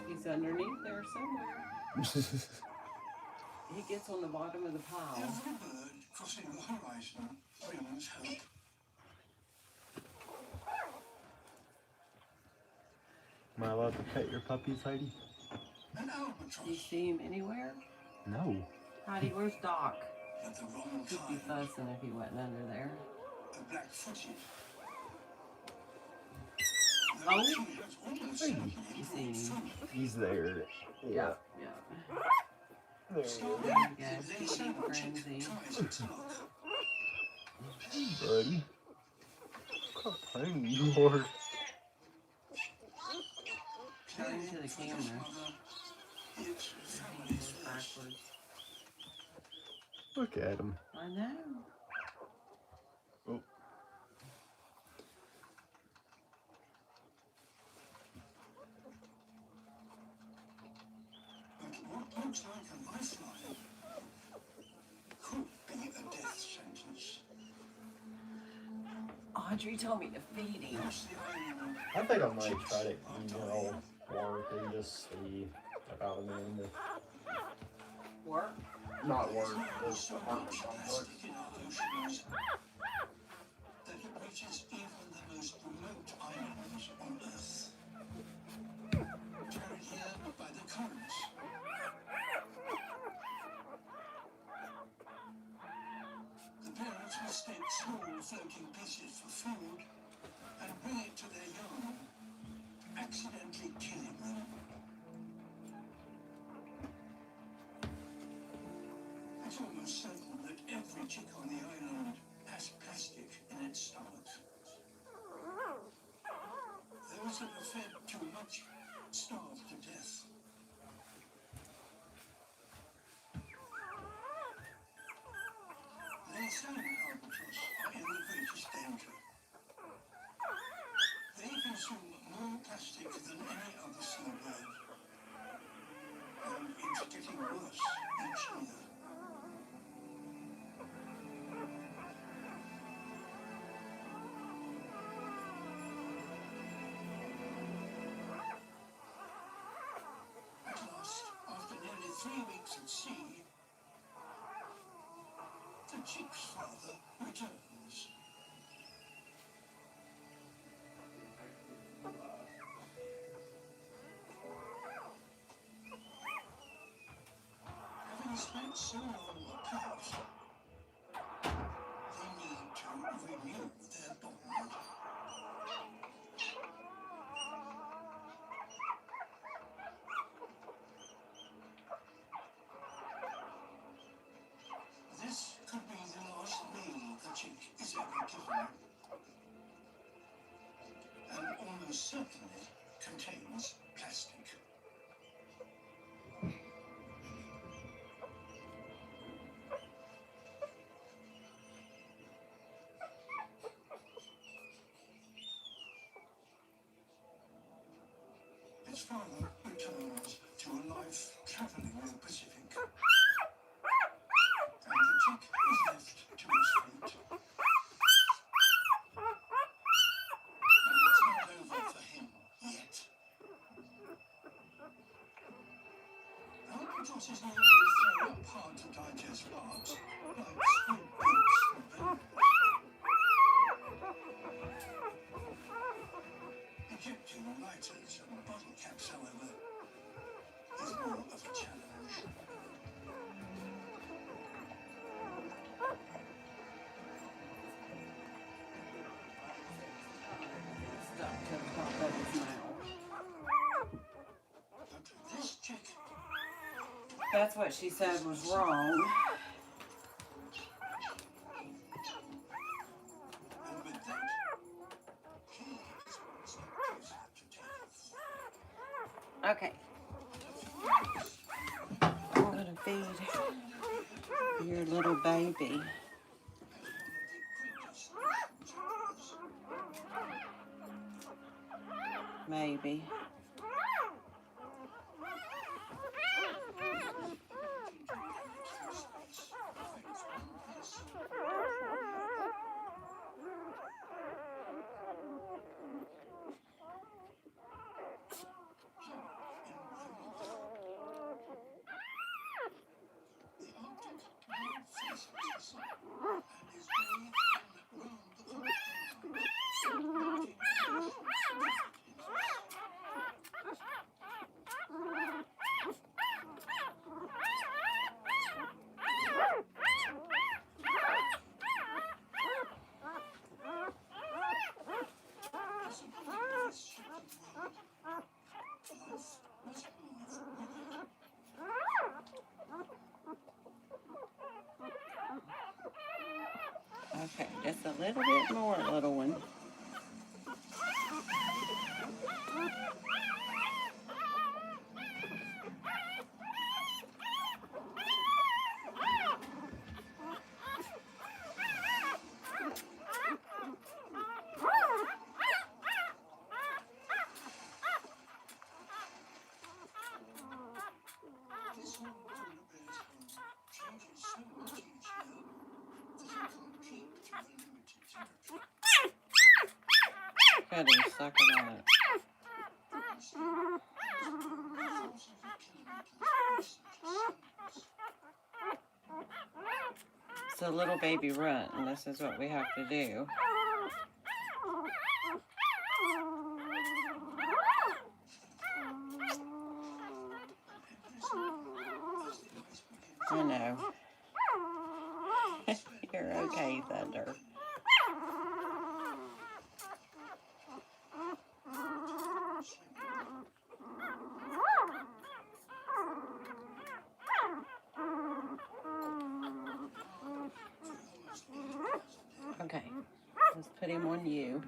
He's underneath there somewhere. He gets on the bottom of the pile. every bird crossing the horizon brings hope. Am I allowed to pet your puppies, Heidi? An Do you albatross. see him anywhere? No. Heidi, where's Doc? But the wrong He'd be kind. fussing if he wasn't under there. A black-footed. Oh. She has almost Hey. certainly You see brought him? food. He's there. Yeah. There he Starving, There you go. the Feeding laser frenzy. chick tries its luck. is, buddy. Look how tiny you are. Turn to the camera. It's family Goes first. backwards. Look at him. I know. Oh. But what looks like a lifeline could be a death sentence. Audrey told me to feed him. Across the island, I think I might try to email work and just see about an animal. Work? Not work, just so apartment much complex. plastic in our oceans that it reaches even the most remote islands on Earth. Carried here by the currents. The parents must take small floating pieces for food and bring it to their young, accidentally killing them. It's almost certain that every chick on the island has plastic in its stomach. Those that are fed too much starve to death. The salmon albatross are in the greatest danger. They consume more plastic than any other seabird. And it's getting worse each year. At last, after nearly 3 weeks at sea, the chick's father returns. Having spent so long apart, they need to renew their bond. This could be the last meal the chick is ever given. And almost certainly contains plastic. Its father returns to a life traveling the Pacific. And the chick is left to his fate. And it's not over for him yet. Albatrosses normally throw up hard to digest parts, like squid bits and bone. Ejecting lighters and bottle caps, however, is more of a challenge. Stuck to the top of his mouth. But this chick That's what she said was wrong. And with that, he is one step closer to death. Okay. I'm gonna feed your little baby. Maybe. Just a little bit more, little one. This whole polar bear's home changes so much each year that he can't keep to the limited territory. Good, he's sucking on it. You see, thousands of kilometers east It's a little baby runt, and this is what we have to do. I know. You're okay, Thunder. Okay, let's put him on you.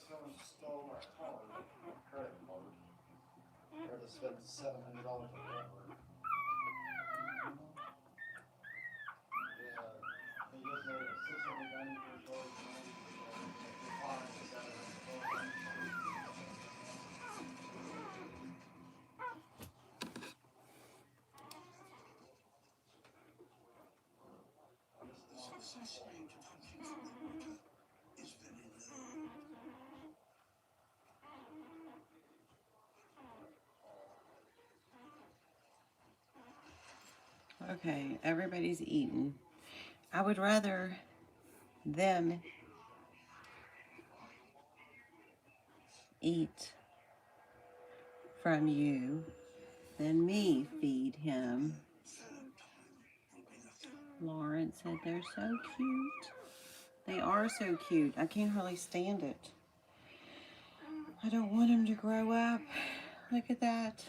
Someone stole my card, my credit card. I had to spend $700 on paper. Yeah, he just made a $690 charge. The success rate of hunting for the water is very low. Okay, everybody's eating. I would rather them eat from you than me feed him. Lauren said they're so cute. They are so cute. I can't hardly stand it. I don't want him to grow up. Look at that.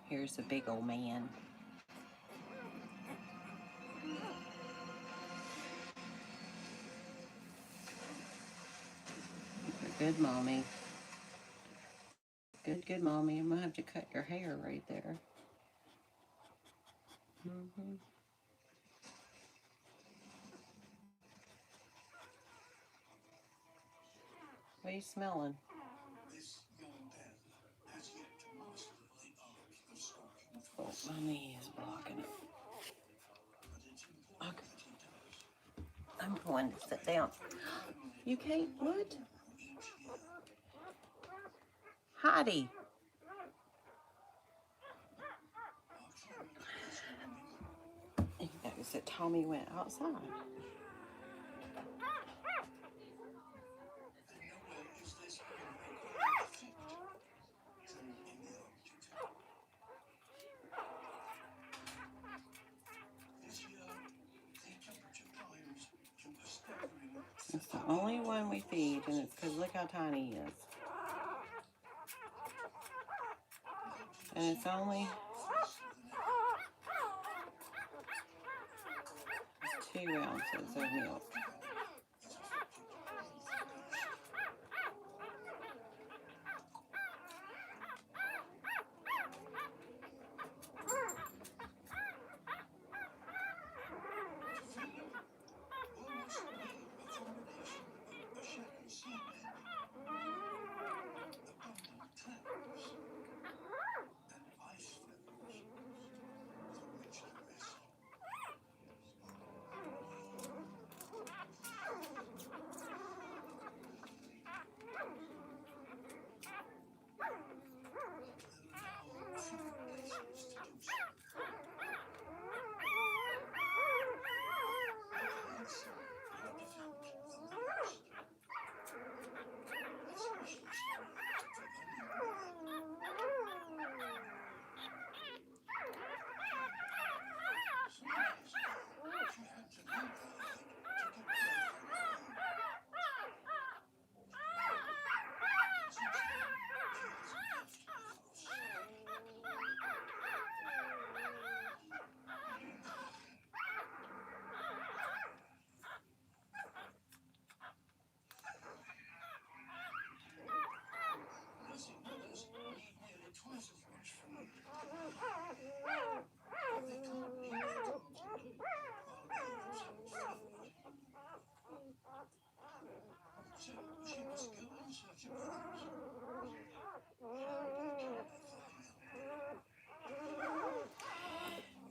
Here's a big old man. Good mommy. Good mommy. I'm gonna have to cut your hair right there. What are you smelling? This young bear has yet to master the art of stalking Oh, fox. my knee is blocking it. But it's important that he does. I'm going to sit down. You can't, what? Heidi. He knows that Tommy went outside. It's the only one we feed, and it's because look how tiny he is. And it's only 2 ounces of milk.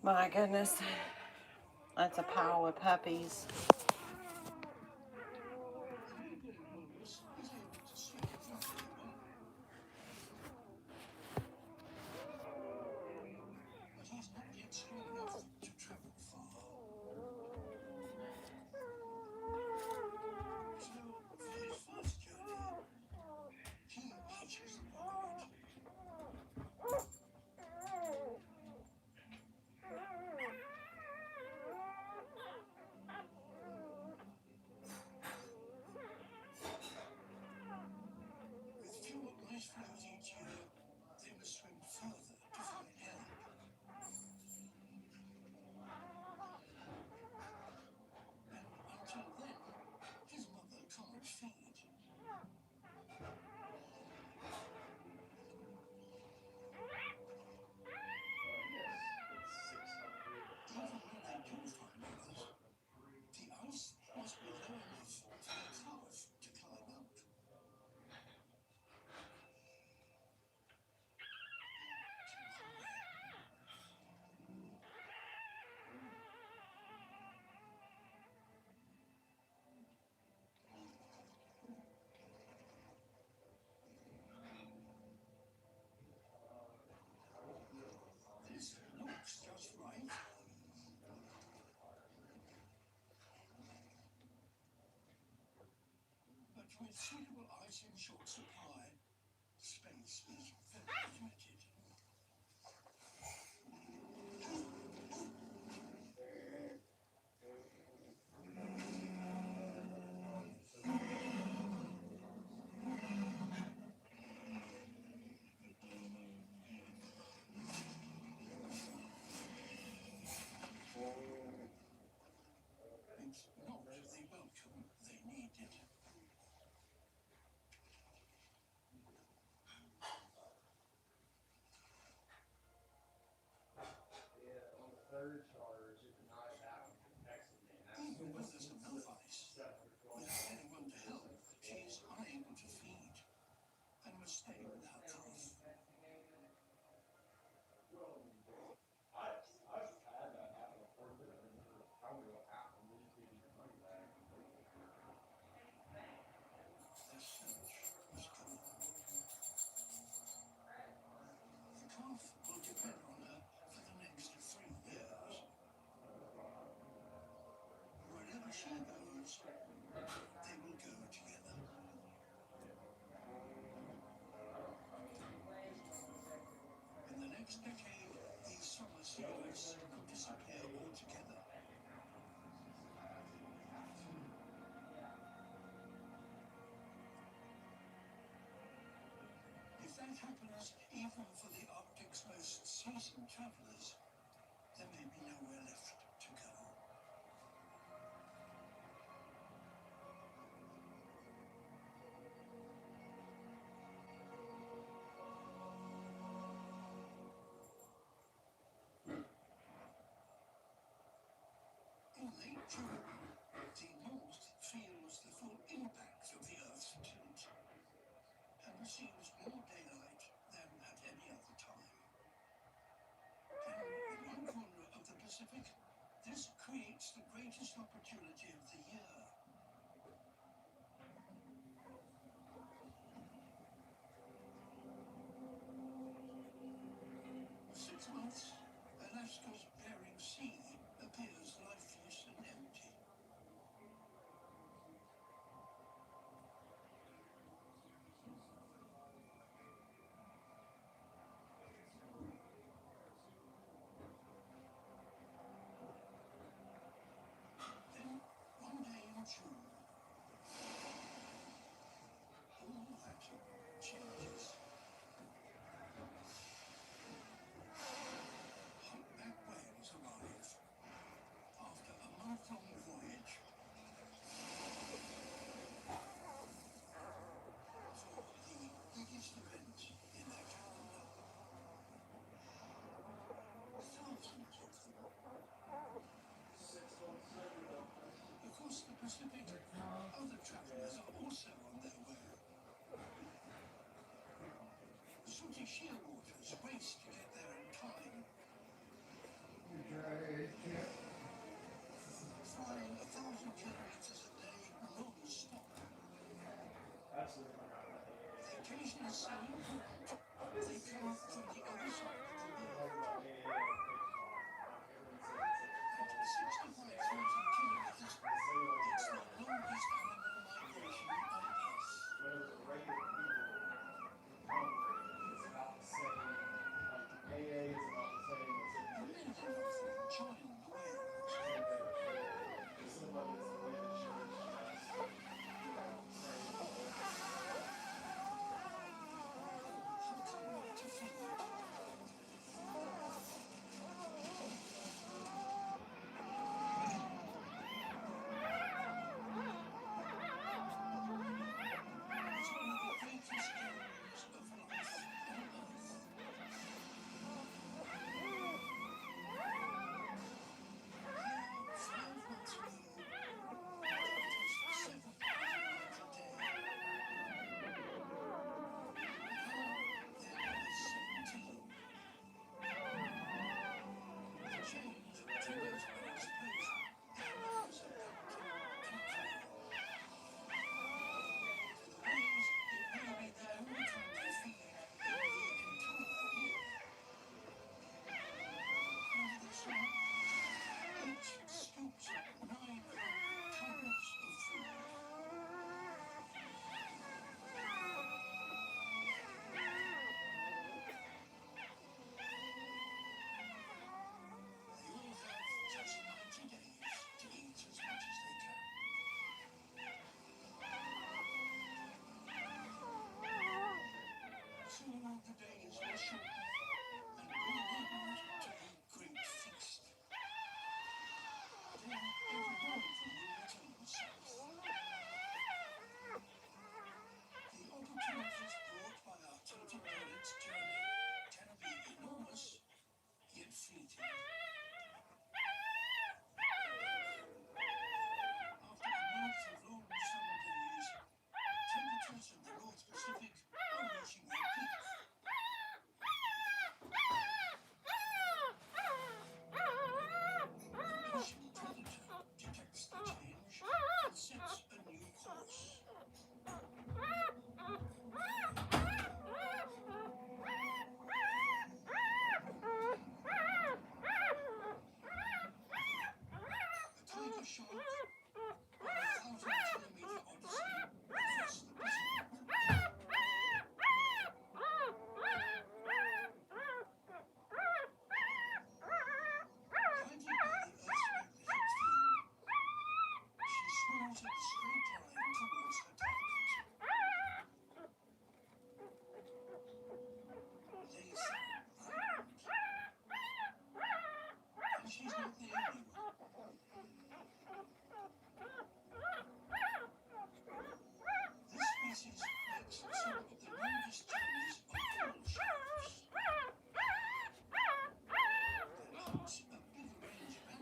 My goodness. That's a pile of puppies. But he's not yet strong enough to travel far. So, for his first journey, he hitches the ride. With fewer ice floes each year, they must swim further to find help. And until then, his mother can't feed. Even when they do find mothers, the ice must be low enough for the calf to climb up. This looks just right. But with suitable ice in short supply, space is very limited. It's not the welcome they needed. Even when there's enough ice, without anyone to help, she is unable to feed and must stay without calf. Their search must go on. The calf will depend on her for the next 3 years. Wherever she goes, they will go together. In the next decade, these summer sea ice could disappear altogether. If that happens, even for the Arctic's most seasoned travelers, there may be nowhere left to go. In late June, the North feels the full impact of the Earth's tilt and receives more daylight than at any other time. And in one corner of the Pacific, this creates the greatest opportunity of the year. For 6 months, Alaska's Bering Sea appears lifeless and empty. Then, one day in June, all that changes. Humpback whales arrive after a month-long voyage for the biggest event in their calendar. Thousands of them. Across the Pacific, other travelers are also on their way. Sooty shearwaters race to get there in time.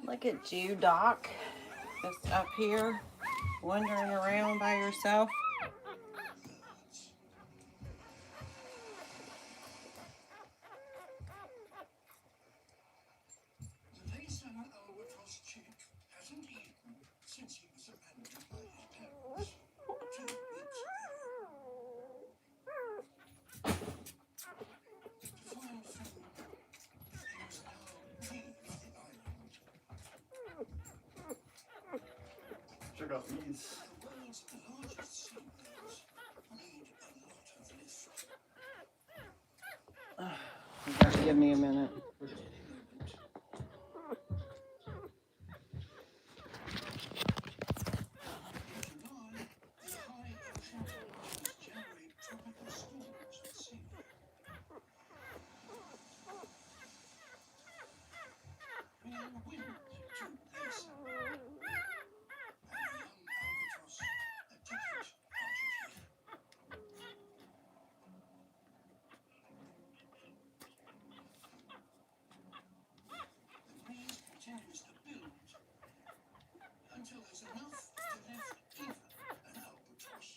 Look at you, Doc. Just up here, wandering around by yourself. The Laysan albatross chick hasn't eaten since he was abandoned by his parents 2 weeks ago. To find food, he must now leave the island. Check out these. The world's largest seabirds need a lot of lift. You gotta give me a minute. July, the high ocean temperatures generate tropical storms at sea. Bring wind to Laysan, and a young albatross a ticket out of here. The breeze continues to build until there's enough to lift even an albatross.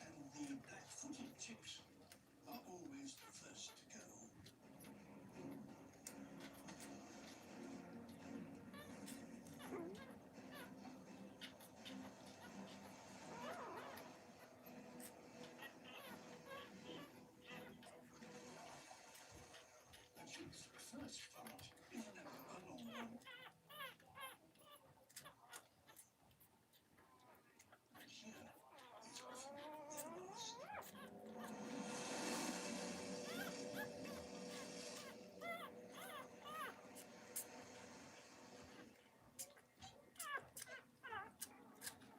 And the black-footed chicks are always the first to go. A chick's first flight is never a long one. And here is often their last.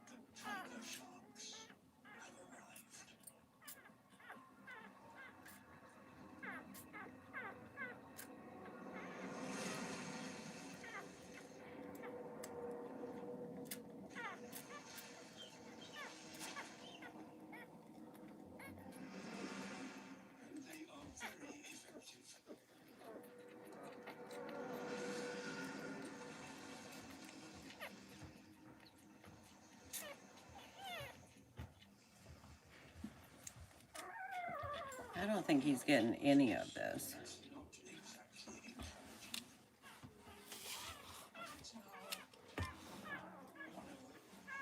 The tiger sharks have arrived. And they are very effective. I don't think he's getting any of this. That's not exactly encouraging. It's now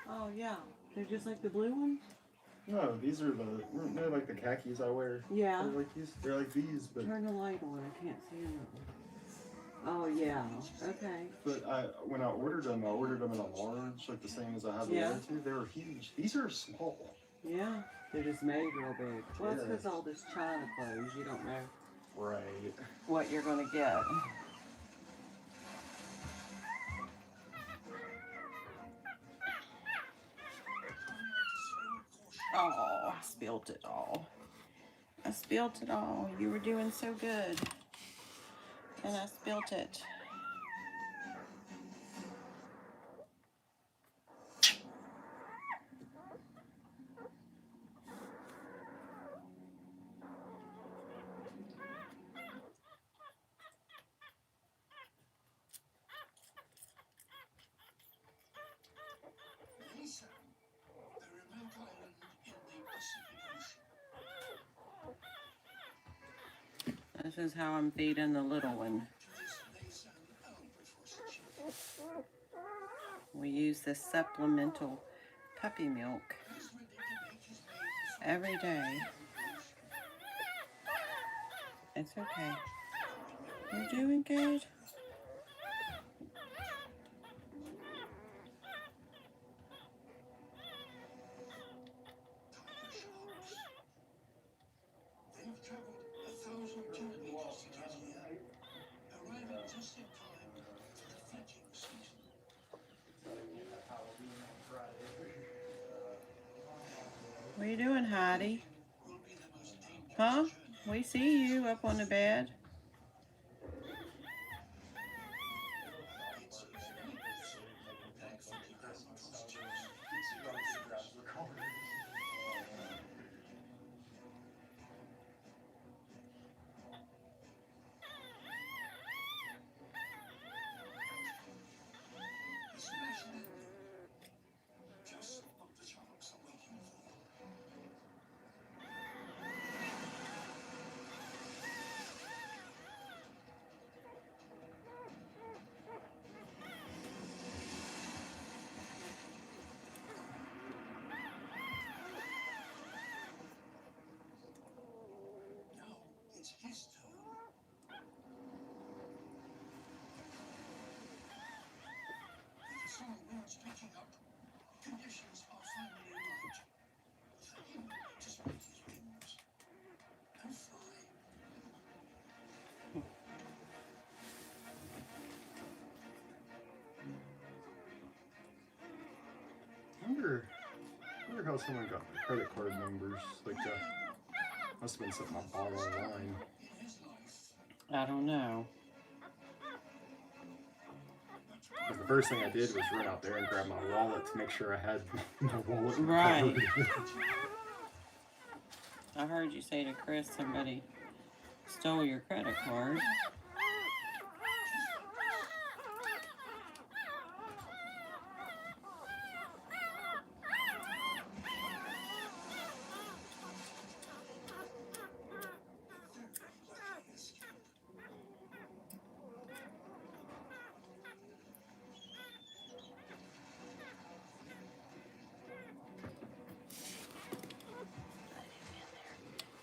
Oh yeah, they're just like the blue ones. No, these are they're like the khakis I wear. Yeah. They're like these, but Turn the light on. I can't see them. Oh yeah. Okay. when I ordered them in a large, like the same as I have the Yeah. other two. They were huge. These are small. Yeah. They're just made real big. Well, it's Yeah. because all this China clothes, you don't know Right. what you're gonna get. Oh, I spilled it all. I spilled it all. You were doing so good. And I spilled it. Laysan, the remote island in the Pacific Ocean. This is how I'm feeding the little one. To this Laysan albatross chick. We use this supplemental puppy milk He's ready to make his way every day. It's okay. You're doing good. tiger sharks. They've traveled 1,000 kilometers to get here, arriving just in time for the fledging season. What are you doing, Heidi? Will be the most dangerous Huh? journey. We see you up on the bed. It's Venus, black-footed albatross chicks. how someone got the credit card numbers. Like, must have been something I bought online. I don't know. Because the first thing I did was run out there and grab my wallet to make sure I had my wallet Right. recovered. I heard you say to Chris somebody stole your credit card.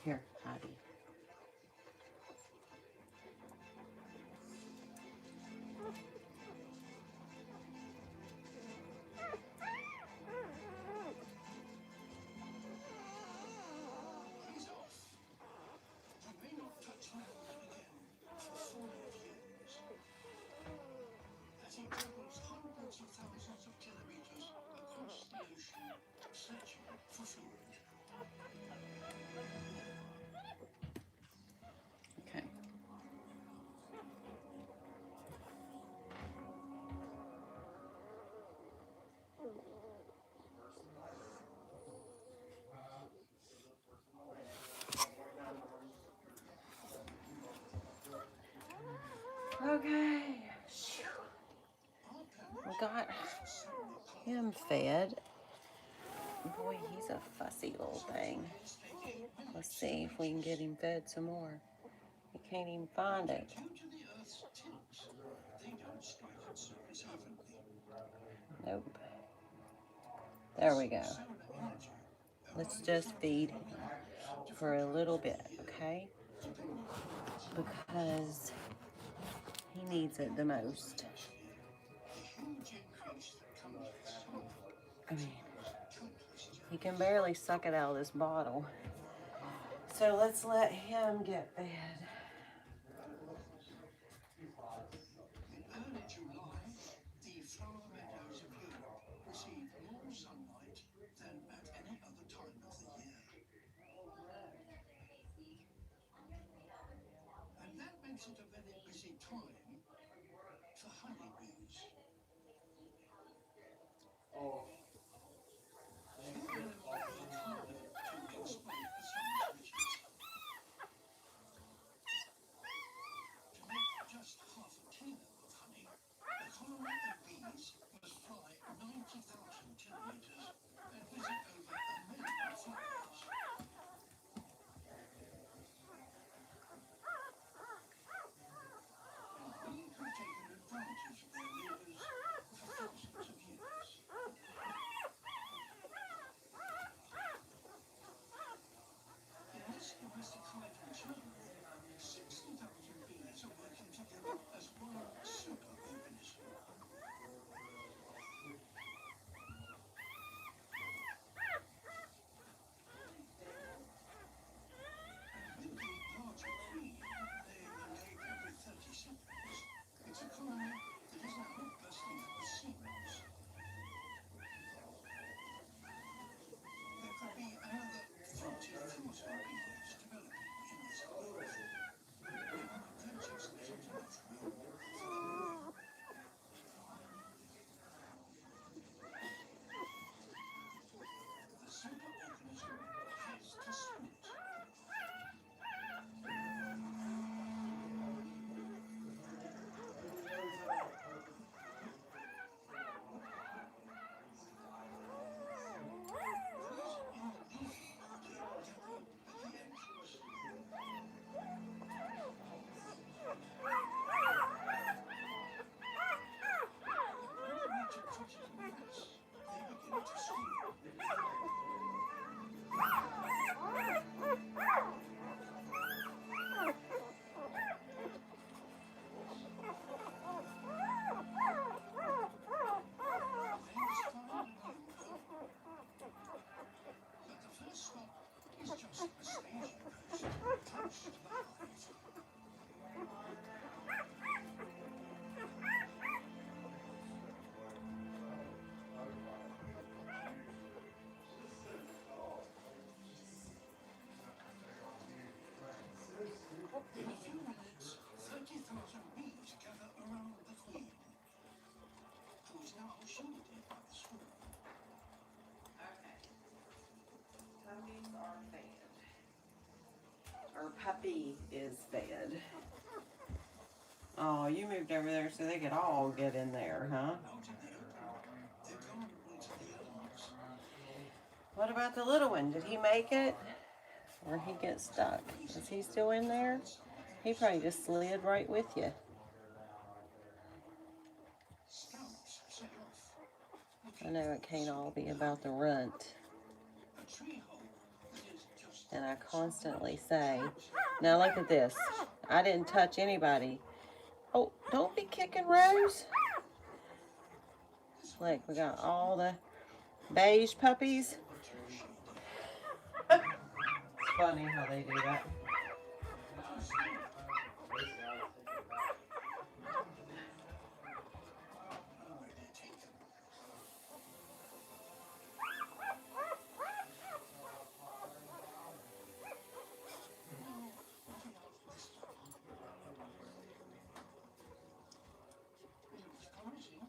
Here, Heidi. He's off. He may not touch land again for 4 years. As he travels hundreds of thousands of kilometers across the ocean, searching for food. Okay. Okay. We got him fed. Boy, he's a fussy little thing. Let's see if we can get him fed some more. He can't even find it. Due to the Earth's tilt, they don't stay on surface evenly. Nope. There we go. Solar energy Let's just feed him for a little bit, okay? Because he needs it the most. a huge increase that comes with solar. I mean, he can barely suck it out of this bottle. So let's let him get fed. In early July, the flower meadows of Europe receive more sunlight than at any other time of the year. And that makes it a very busy time for honeybees. Children are worked hard to exploit the sun's riches. To make just half a kilo of honey, a colony of bees must fly 90,000 kilometers and visit over 1 million flowers. We have taken advantage of their labours for thousands of years. In a few minutes, 30,000 bees gather around the queen, who is now shielded by the swarm. Okay. Puppies are fed. Or puppy is fed. Oh, you moved over there so they could all get in there, huh? Out in the open, they're vulnerable to the elements. What about the little one? Did he make it? Or he get stuck? Is he still in there? He probably just slid right with you. Scouts set off, I know it can't all be about the runt. a tree hole that is just And I constantly say, now look at this. I didn't touch anybody. Oh, don't be kicking Rose. Look, we got all the beige puppies. It's funny how they do that. where they take them. It was promising.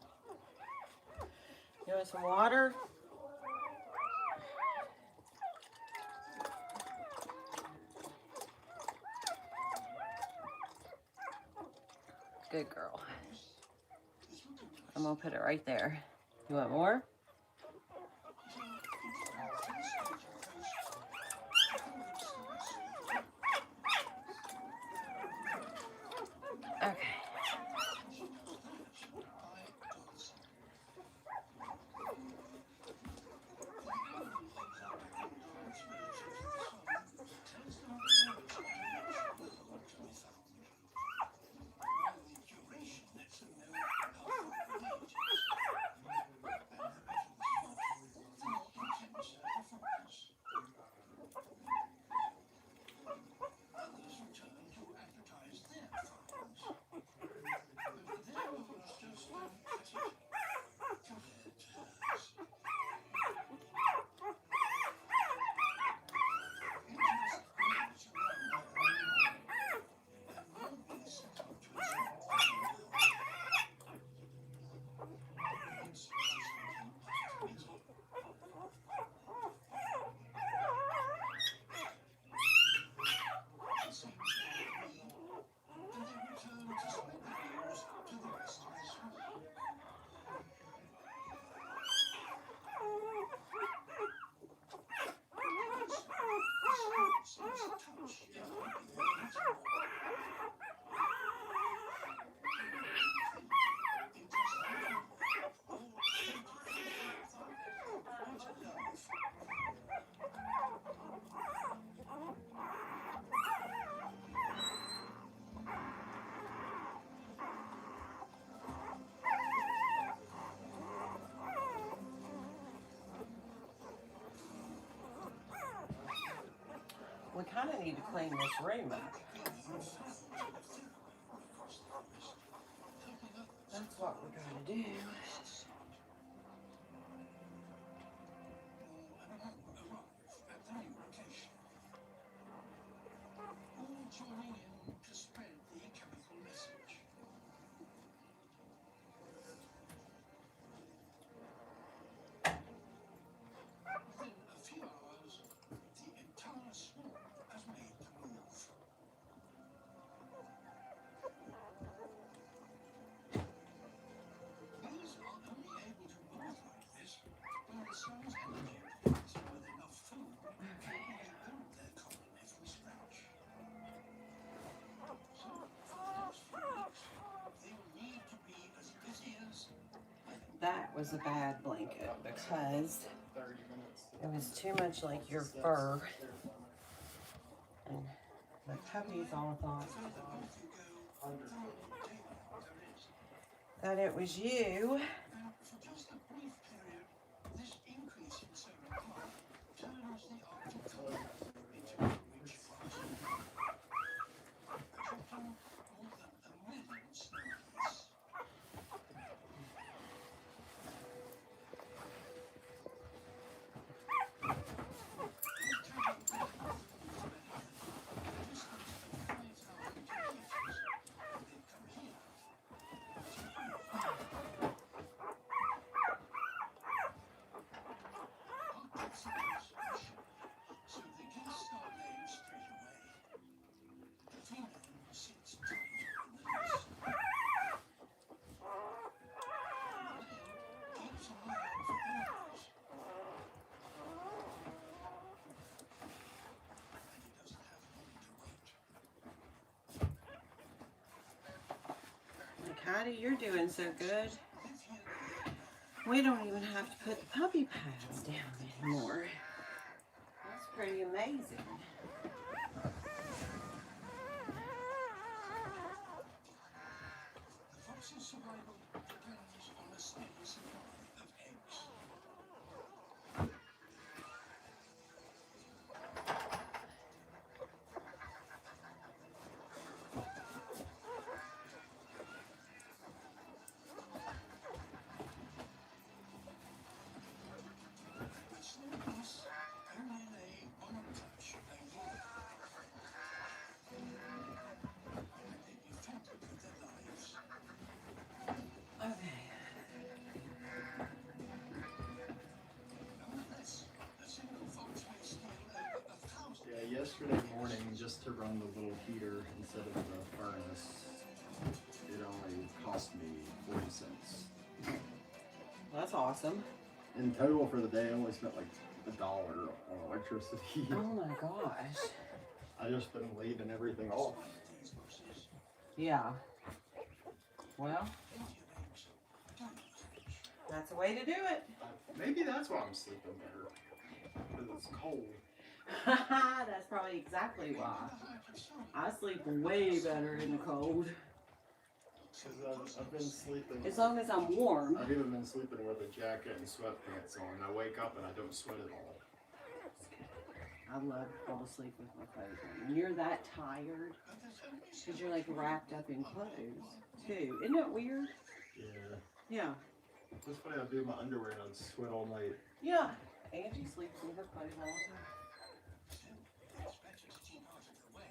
You want some water? Good girl. I'm gonna put it right there. You want more? Okay. We kind of need to clean this room up. That's what we're going to do. Joining in to spread the chemical message. Within a few hours, the entire swarm has made the move. Bees are only able to move like this when the sun's energy provides them with enough food to rebuild their colony from scratch. So, for the next few weeks, they'll need to be as busy as That was a bad blanket because 30 minutes. it was too much like your fur. And the puppies all thought that it was you. Now, for just a brief period, this increase in solar power turns the Arctic climate into a rich forest, attracting more than 1 million snow geese. Maddie, you're doing so good. We don't even have to put the puppy pads down anymore. That's pretty amazing. The fox's survival depends on a steady supply of eggs. But snails only lay one clutch a year. And they defended with their lives. Okay. Nonetheless, a single fox may steal over 1,000 Yeah, yesterday morning, just to run the little heater instead of the furnace, it only cost me 40 cents. That's awesome. In total for the day, I only spent like $1 on electricity. Oh my gosh. I just been leaving everything off. these boxes. Yeah. Well, Plenty of eggs. Don't hatch. that's a way to do it. Maybe that's why I'm sleeping better. Because it's cold. That's probably exactly why. I sleep way better in the cold. Because I've been sleeping. As long as I'm warm. I've even been sleeping with a jacket and sweatpants on. I wake up and I don't sweat at all. I love to fall asleep with my clothes on. When you're that tired, But there's only because you're like wrapped up in clothes too. Isn't that weird? Yeah. Yeah. That's funny, I'd do my underwear and I'd sweat all night. Yeah. Angie sleeps in her clothes all the time. still, it's better to keep out of the way.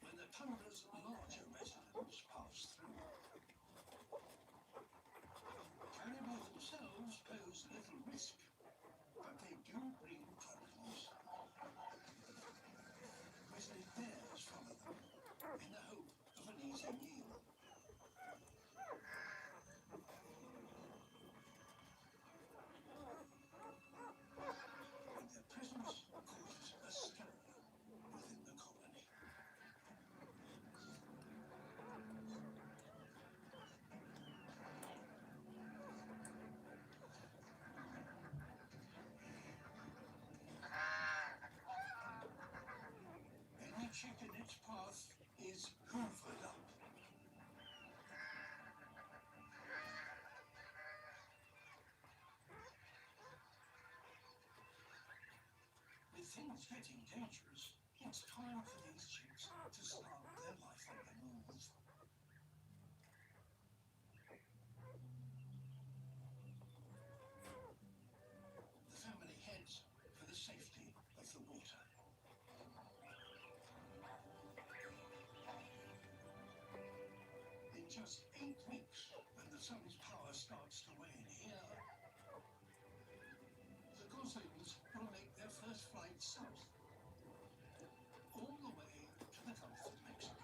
When the tumbler's larger residents pass through. Caribou themselves pose little risk, but they do bring problems. Grizzly bears follow them in the hope of an easy meal. And their presence causes a stir within the colony. Any chick in its path is hoovered up. With things getting dangerous, it's time for these chicks to start their life on the move. The family heads for the safety of the water. In just 8 weeks, when the sun's power starts to wane here, the goslings will make their first flight south, all the way to the Gulf of Mexico.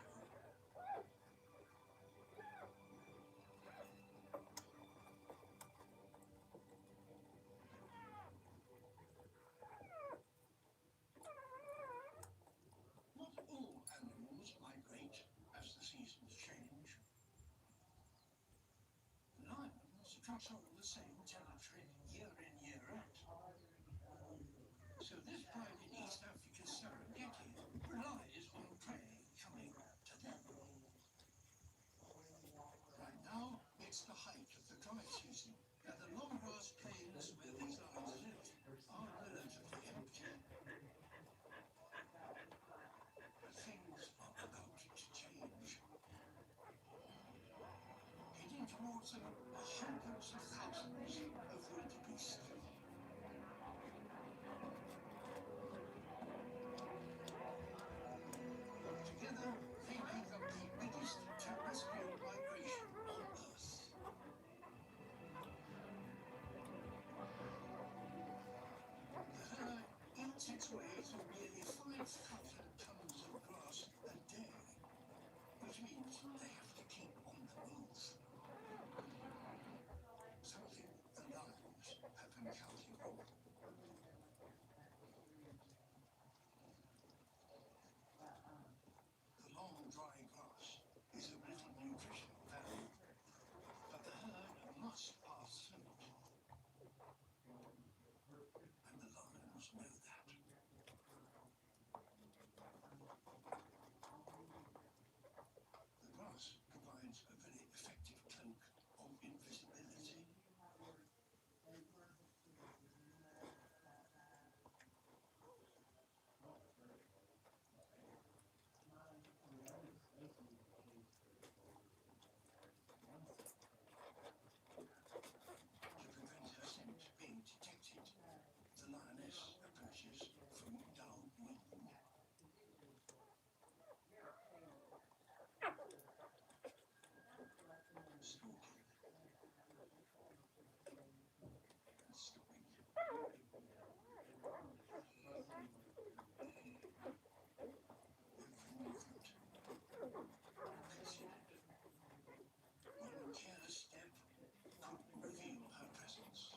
Not all animals migrate as the seasons change. Lions trot on the same territory year in, year out. So this pride in East Africa's Serengeti relies on prey coming to them. Right now, it's the height of the dry season, and the long grass plains where these lions live are relatively empty. But things are about to change. Heading towards them are shiploads of thousands of wildebeest. know that. The grass provides a very effective cloak of invisibility. To prevent her scent being detected, the lioness approaches from downwind. Stalking and stopping. Every movement considered. One careless step could reveal her presence.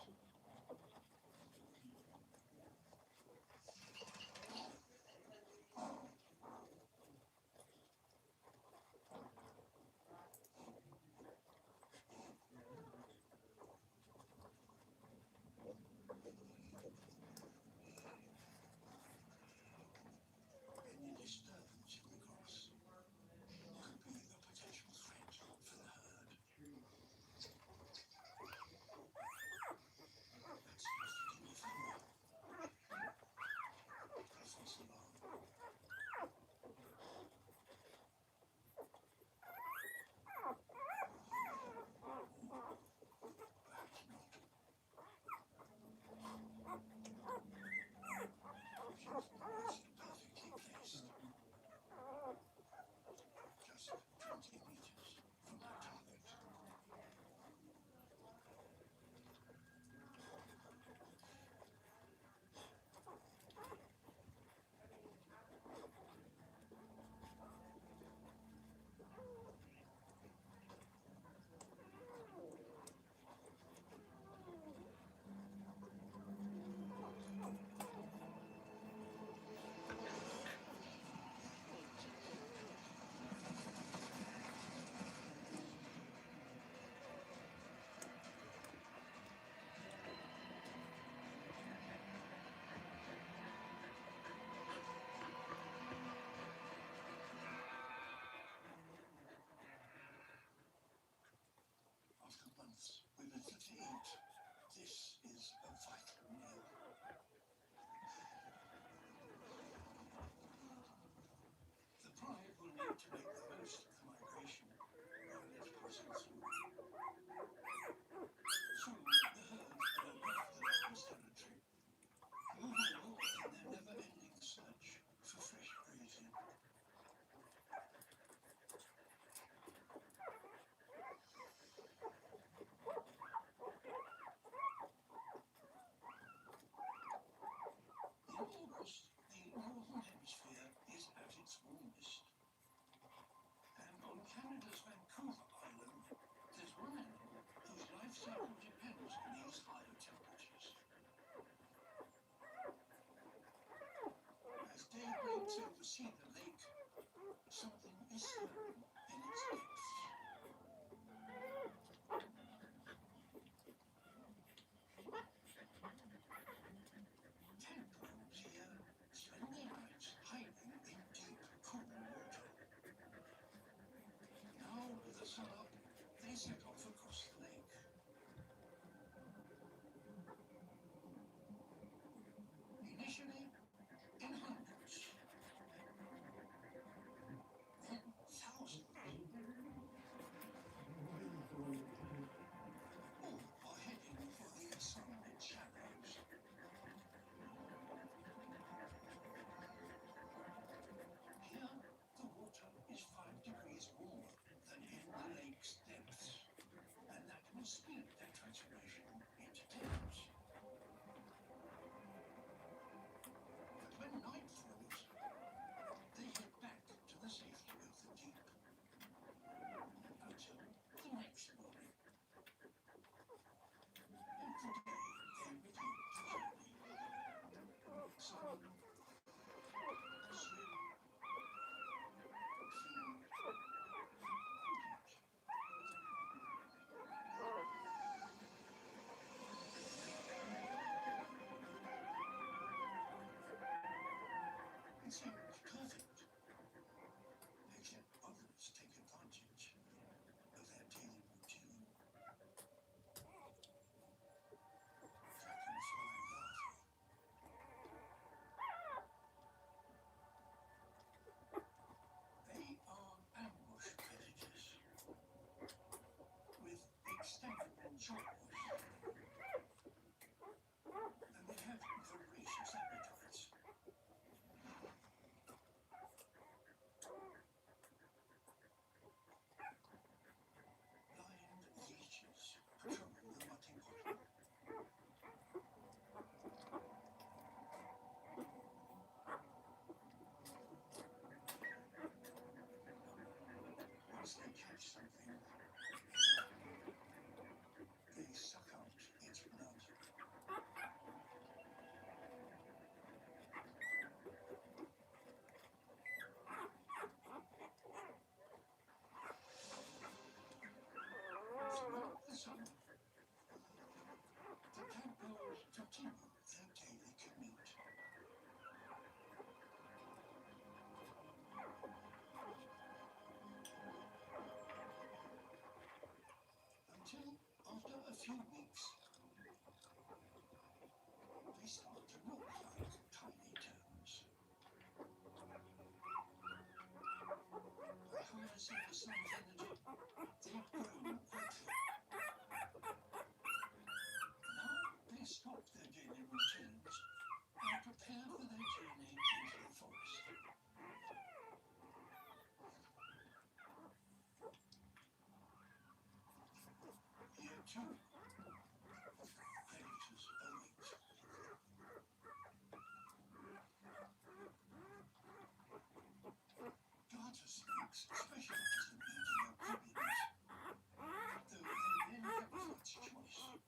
few weeks, they start to look like tiny toads. By harnessing the sun's energy, they've grown quickly. Now they stop their daily routines and prepare for their journey into the forest. Year 2. Predators await. Garter snakes specialize in eating up puppy meat, though they rarely have as much choice as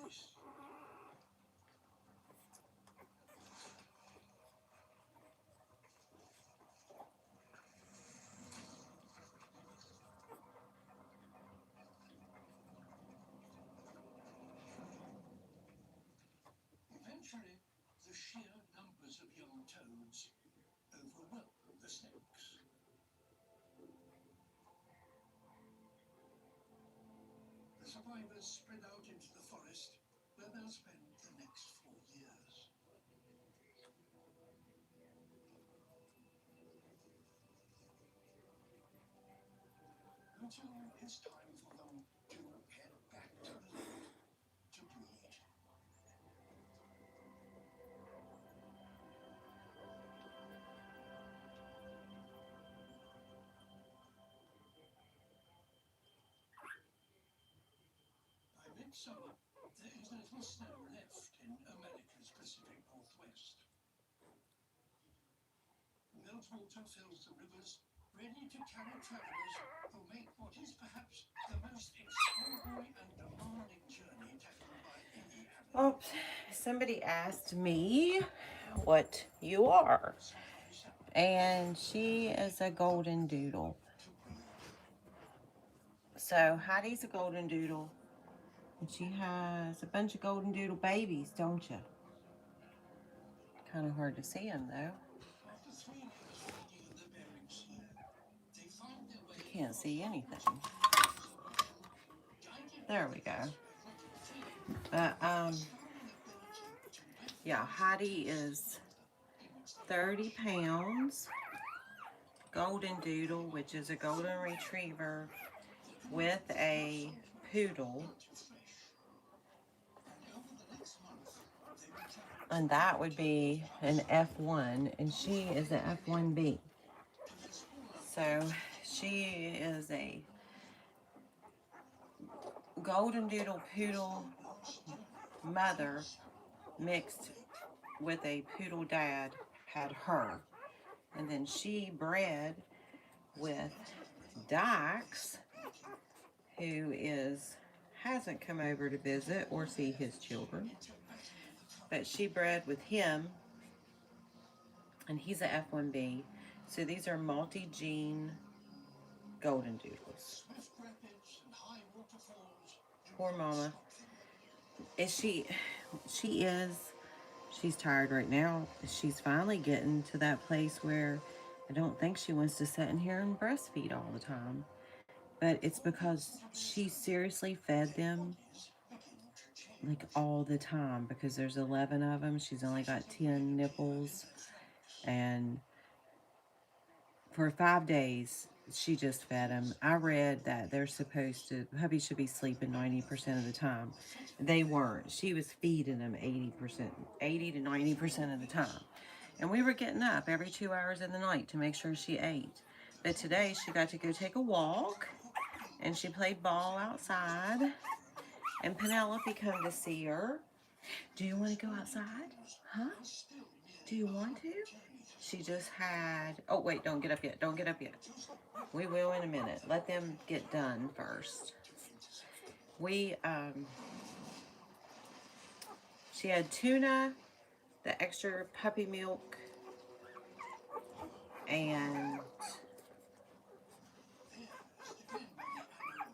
this. Eventually, the sheer numbers of young toads overwhelm the snakes. The survivors spread out into the forest, where they'll spend the next 4 years. Until it's time for them to head back to the lake to breed. By midsummer, there is little snow left in America's Pacific Northwest. Meltwater fills the rivers, ready to carry travelers who make what is perhaps the most extraordinary and demanding journey tackled by any animal. Oh, somebody asked me what you are, and she is a golden doodle. So Heidi's a golden doodle, and she has a bunch of golden doodle babies, don't you? Kind of hard to see them though. After 3 years breeding in the Bering Sea, they find their way. You can't see anything. There we go. But yeah, Heidi is 30 pounds. Golden doodle, which is a golden retriever with a poodle. And that would be an F1, and she is an F1B. So she is a golden doodle poodle mother mixed with a poodle dad had her. And then she bred with Dax, who hasn't come over to visit or see his children. But she bred with him, and he's a F1B. So these are multi-gene golden doodles. Poor mama. She's tired right now. She's finally getting to that place where I don't think she wants to sit in here and breastfeed all the time. But it's because she seriously fed them like all the time, because there's 11 of them. She's only got 10 nipples, and for 5 days she just fed them. I read that puppies should be sleeping 90% of the time. They weren't. She was feeding them 80% to 90% of the time, and we were getting up every 2 hours in the night to make sure she ate. But today she got to go take a walk, and she played ball outside, and Penelope come to see her. Do you want to go outside? Huh? Do you want to? She just had... Oh, wait, don't get up yet. Don't get up yet. We will in a minute. Let them get done first. She had tuna, the extra puppy milk, and...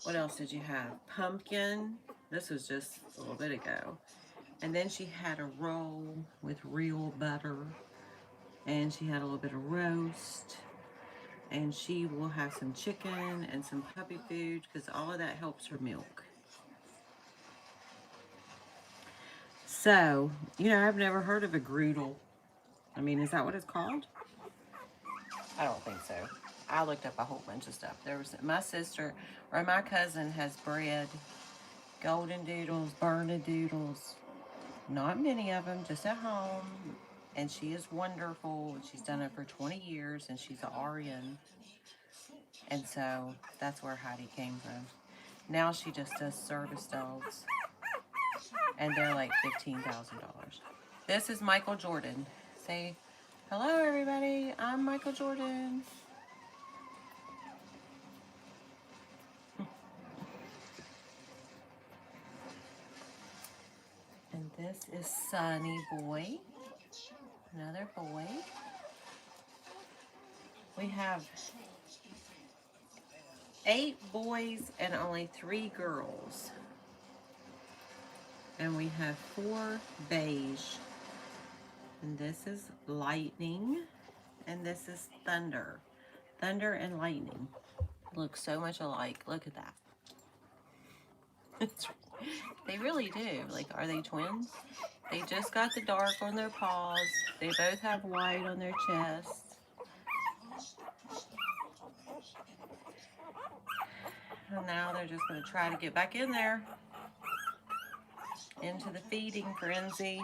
What else did you have? Pumpkin. This was just a little bit ago. And then she had a roll with real butter. And she had a little bit of roast. And she will have some chicken and some puppy food, because all of that helps her milk. So, you know, I've never heard of a groodle. I mean, is that what it's called? I don't think so. I looked up a whole bunch of stuff. There was my sister or my cousin has bred golden doodles, bernedoodles. Not many of them, just at home. And she is wonderful. She's done it for 20 years and she's an RN. And so that's where Heidi came from. Now she just does service dogs. And they're like $15,000. This is Michael Jordan. Say, hello everybody, I'm Michael Jordan. And this is Sunny Boy. Another boy. We have 8 boys and only 3 girls. And we have 4 beige. And this is lightning. And this is thunder. Thunder and lightning. Look so much alike. Look at that. They really do. Like, are they twins? They just got the dark on their paws. They both have white on their chests. And now they're just going to try to get back in there. Into the feeding frenzy.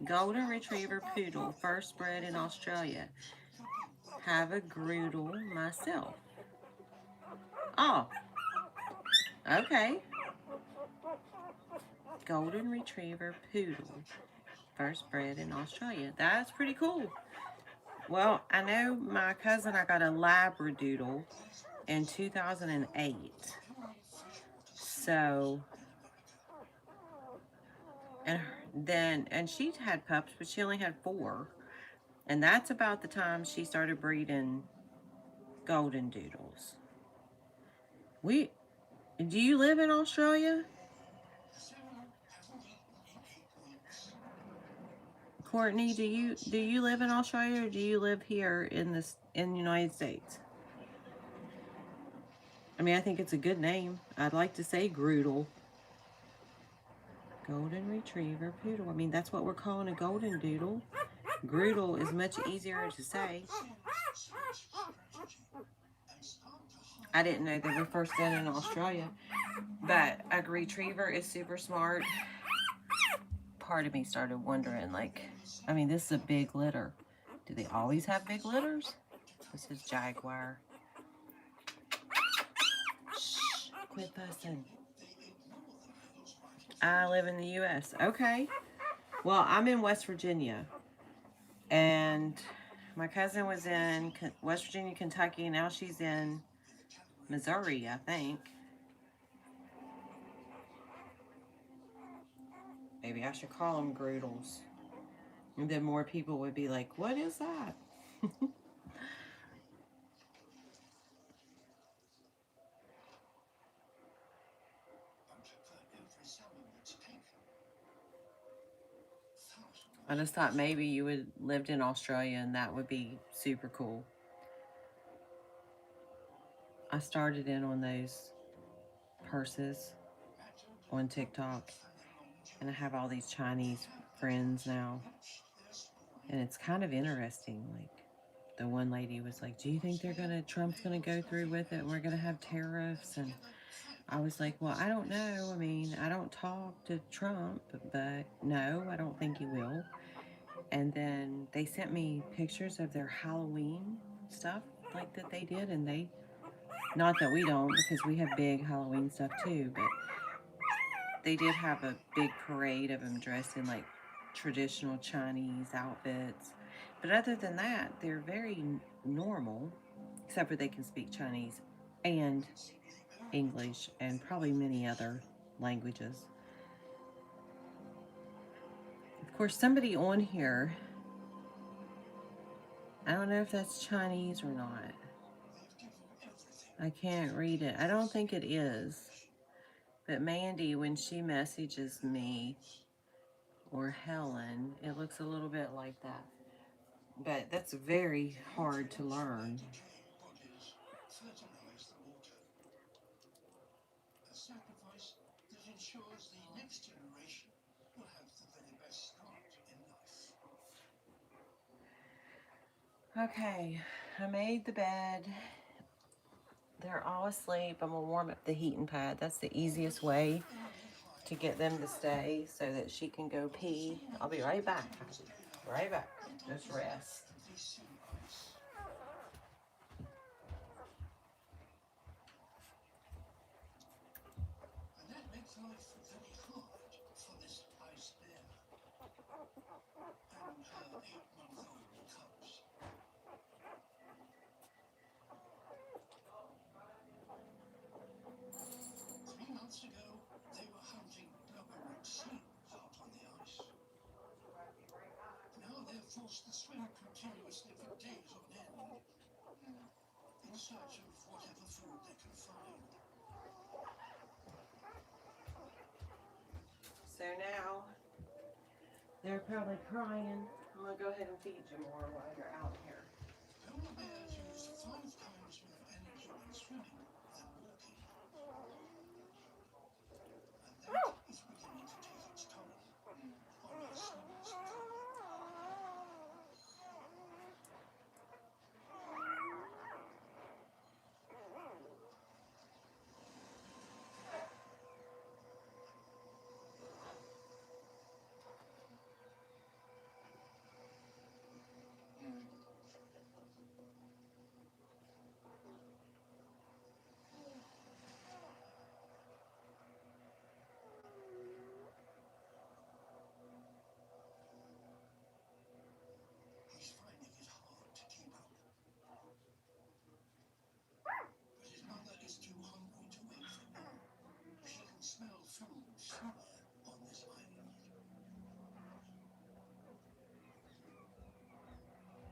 Golden Retriever Poodle, first bred in Australia. Have a groodle myself. Oh. Okay. Golden Retriever Poodle, first bred in Australia. That's pretty cool. Well, I know my cousin, I got a Labradoodle in 2008. So, and she had pups, but she only had 4. And that's about the time she started breeding golden doodles. Do you live in Australia? Courtney, do you live in Australia or do you live here in the United States? I mean, I think it's a good name. I'd like to say groodle. Golden Retriever Poodle. I mean, that's what we're calling a golden doodle. Groodle is much easier to say. I didn't know they were first done in Australia. But a retriever is super smart. Part of me started wondering, like, I mean, this is a big litter. Do they always have big litters? This is Jaguar. Shh, quit fussing. I live in the U.S. Okay. Well, I'm in West Virginia. And my cousin was in West Virginia, Kentucky. Now she's in Missouri, I think. Maybe I should call them groodles. And then more people would be like, what is that? I just thought maybe you would lived in Australia and that would be super cool. I started in on those purses on TikTok. And I have all these Chinese friends now. And it's kind of interesting. Like, the one lady was like, do you think Trump's gonna go through with it and we're gonna have tariffs? And I was like, well, I don't know. I mean, I don't talk to Trump, but no, I don't think he will. And then they sent me pictures of their Halloween stuff like that they did. And not that we don't, because we have big Halloween stuff too, but they did have a big parade of them dressed in like traditional Chinese outfits. But other than that, they're very normal, except for they can speak Chinese and English and probably many other languages. Of course, somebody on here, I don't know if that's Chinese or not. I can't read it. I don't think it is. But Mandy, when she messages me, or Helen, it looks a little bit like that. But that's very hard to learn. will have the very best start in life. Okay, I made the bed. They're all asleep. I'm gonna warm up the heating pad. That's the easiest way to get them to stay so that she can go pee. I'll be right back. Right back. Just rest. And that makes life very hard for this ice bear and her 8-month-old cubs. 3 months ago, they were hunting blubberwood seals out on the ice. Now they're forced to swim continuously for days on end, in search of whatever food they can find. So now they're probably crying. I'm gonna go ahead and feed you more while you're out here. Polar bears use 5 times more energy when swimming than walking. And that is beginning to take its toll on our smallest puppy. He's finding it hard to keep up. But his mother is too hungry to wait for him. She can smell food somewhere on this island.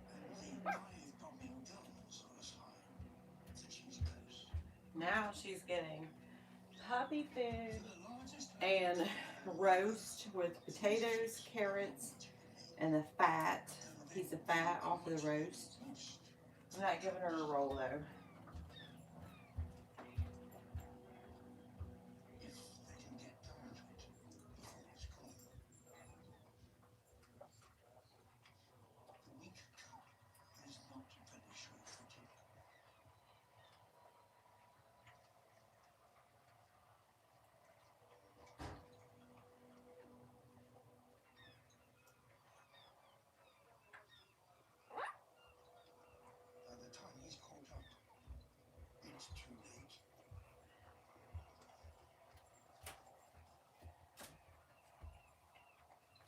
And the dive-bombing gulls are a sign that she's close. Now she's getting puppy food For the largest and roast with potatoes, carrots, and the fat, piece of fat off of the roast. I'm not giving her a roll though. if they can get down to it before it's gone. The weak cub is not very sure-footed. By the time he's caught up, it's too late.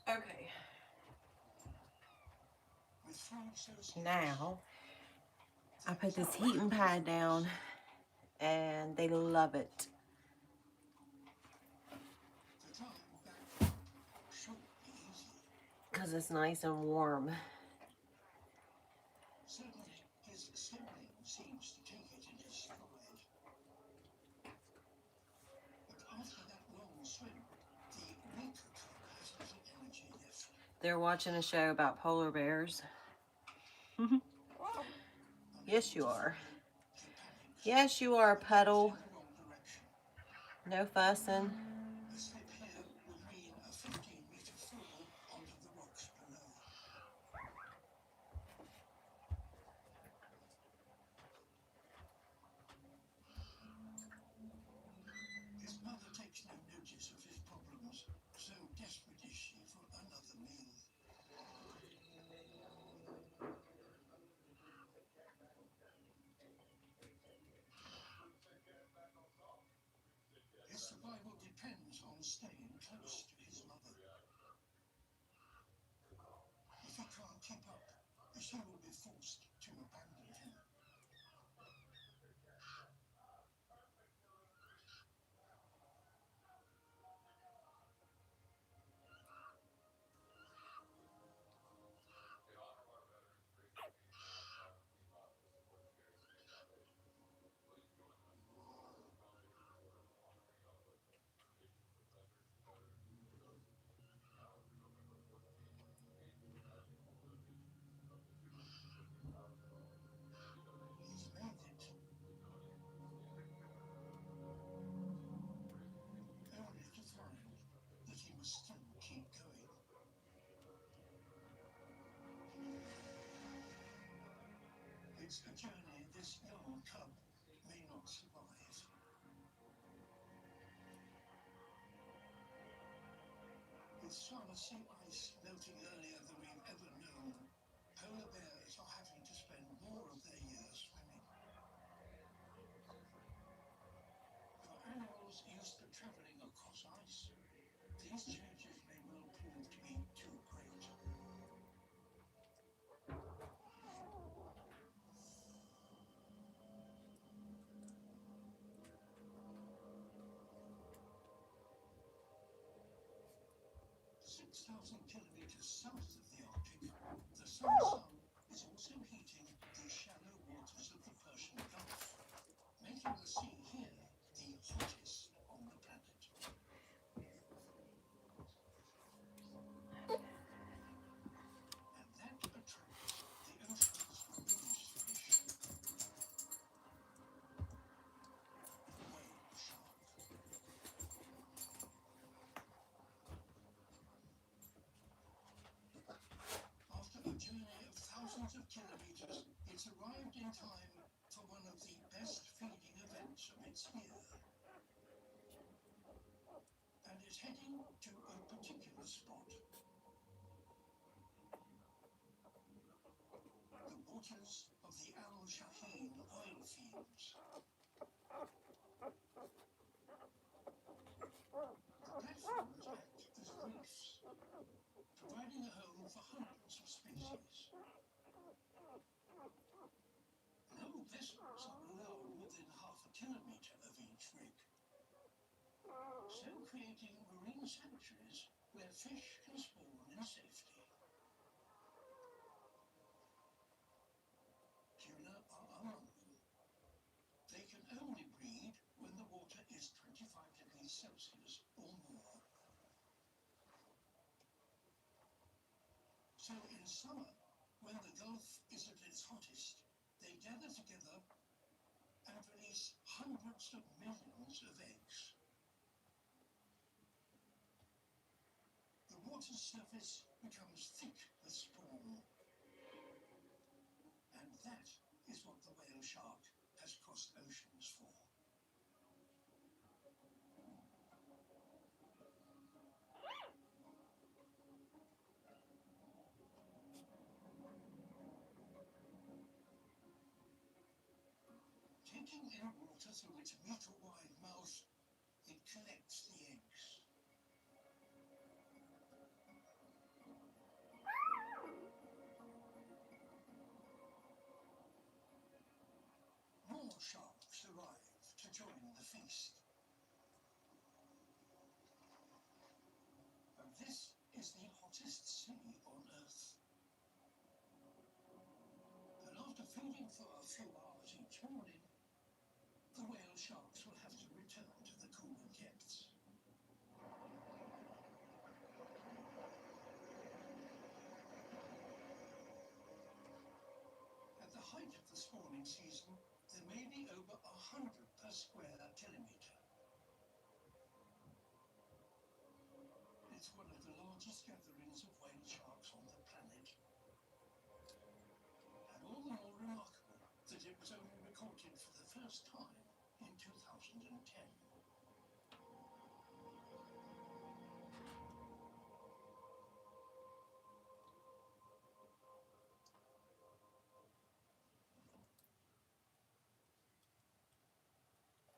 Okay, With food so scarce, now I put this heating pad down and they love it the time back up should be easy. because it's nice and warm. Certainly, his sibling seems to take it in his stride. But after that long swim, the weaker cub has little energy left. They're watching a show about polar bears. Yes, you are. He panics. Yes, you are, Puddle. In the wrong direction. No fussing. A slip here would mean a 15-meter fall onto the rocks below. His mother takes no notice of his problems, so desperate is she for another meal. His survival depends on staying close to his mother. If he can't keep up, she will be forced to abandon him. It's a journey this young cub may not survive. With summer sea ice melting earlier than we've ever known, polar bears are having to spend more of their years swimming. For animals used to traveling across ice, these changes may well prove to be too great. 6,000 kilometers south of the Arctic, the summer sun is also heating the shallow waters of the Persian Gulf, making the sea here the hottest on the planet. And that attracts the ocean's biggest fish, the whale shark. After a journey of thousands of kilometers, it's arrived in time for one of the best feeding events of its year. And it's heading to a particular spot. The waters of the Al Shaheen oil fields. The platforms act as reefs, providing a home for hundreds of species. No vessels are allowed within half a kilometre of each rig, so creating marine sanctuaries where fish can spawn in safety. Tuna are among them. They can only breed when the water is 25 degrees Celsius or more. So in summer, when the Gulf is at its hottest, they gather together and release hundreds of millions of eggs. The water's surface becomes thick with spawn. And that is what the whale shark has crossed oceans for. Taking in water through its meter-wide mouth, it collects the eggs. More sharks arrive to join the feast. And this is the hottest sea on Earth. And after feeding for a few hours each morning, the whale sharks will have to return to the cooler depths. At the height of the spawning season, there may be over 100 per square kilometre. It's one of the largest gatherings of whale sharks on the planet. And all the more remarkable that it was only recorded for the first time in 2010.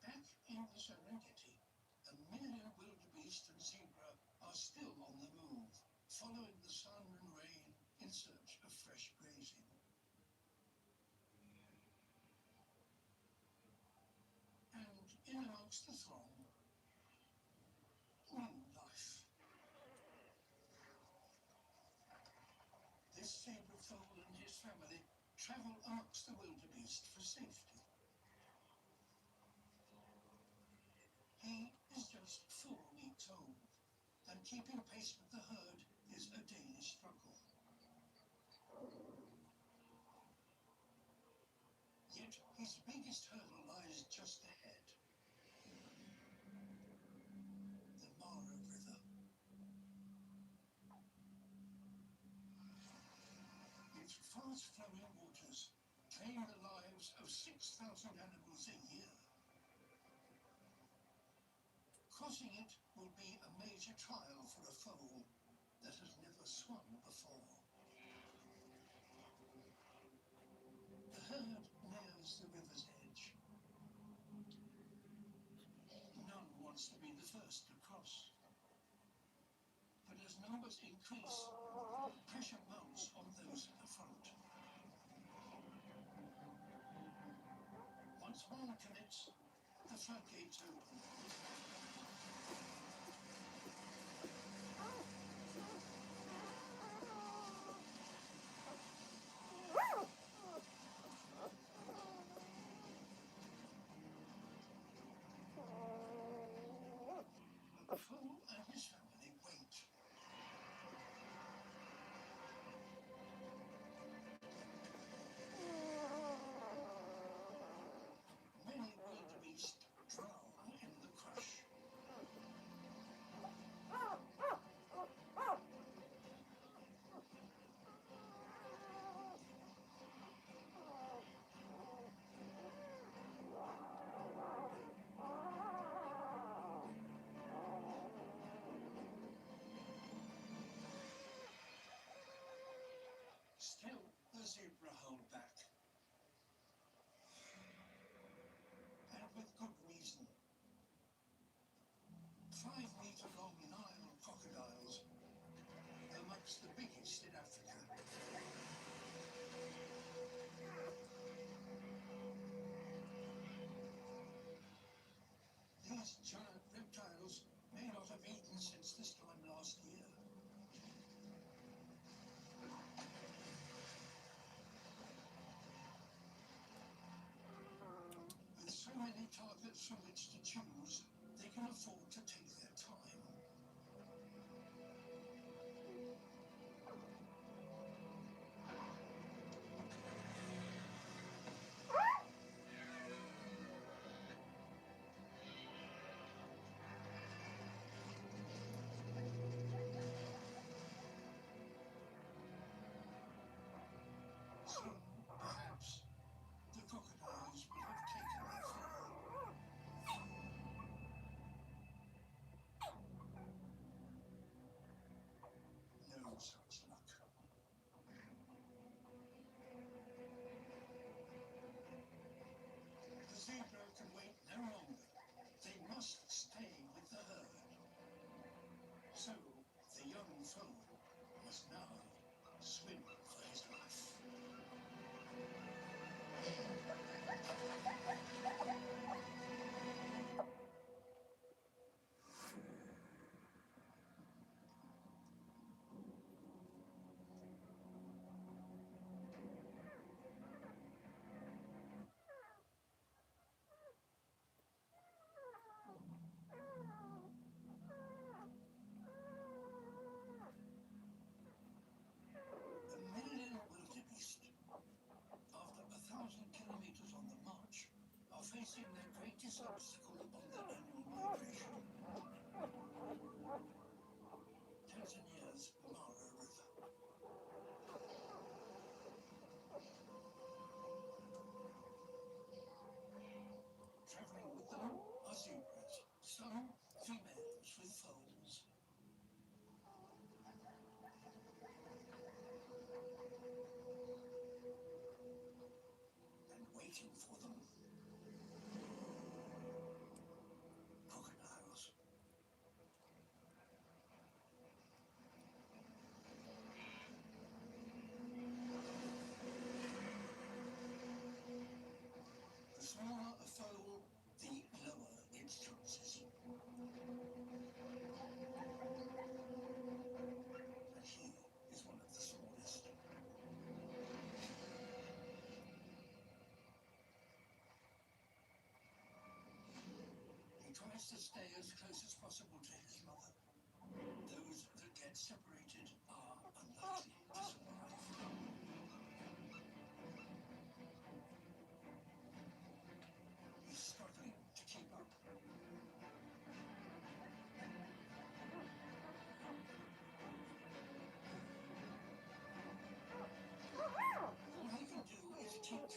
Back in the Serengeti, 1 million wildebeest and zebra are still on the move, following the sun and rain in search of fresh grazing. And in amongst the throng, new life. This zebra foal and his family travel amongst the wildebeest for safety. He is just 4 weeks old, and keeping pace with the herd is a daily struggle. Yet his biggest hurdle lies just ahead. The Mara River. Its fast-flowing waters claim the 6,000 animals a year. Crossing it will be a major trial for a foal that has never swum before. The herd nears the river's edge. None wants to be the first to cross. But as numbers increase, pressure mounts on those at the front. Once one commits, the floodgates open. The foal and his family wait. Many wildebeest drown in the crush. Still, the zebra hold back. And with good reason. 5-meter-long Nile crocodiles, amongst the biggest in Africa. These giant reptiles may not have eaten since this time last year. With so many targets from which to choose, they can afford to take their time. Soon, perhaps, the crocodiles will have taken their fill. No such luck. The zebra can wait no longer. They must stay with the herd. So, the young foal must now swim for his life. The maiden wildebeest, after 1,000 kilometers on the march, are facing their greatest obstacle on their annual migration. Tanzania's Mara River. Traveling with them are zebras, some females with foals. And waiting for them, crocodiles. The smaller a foal, the lower its chances. And he is one of the smallest. He tries to stay as close as possible to his mother. Those that get separated are unlikely to survive. He's struggling to keep up. All he can do is kick.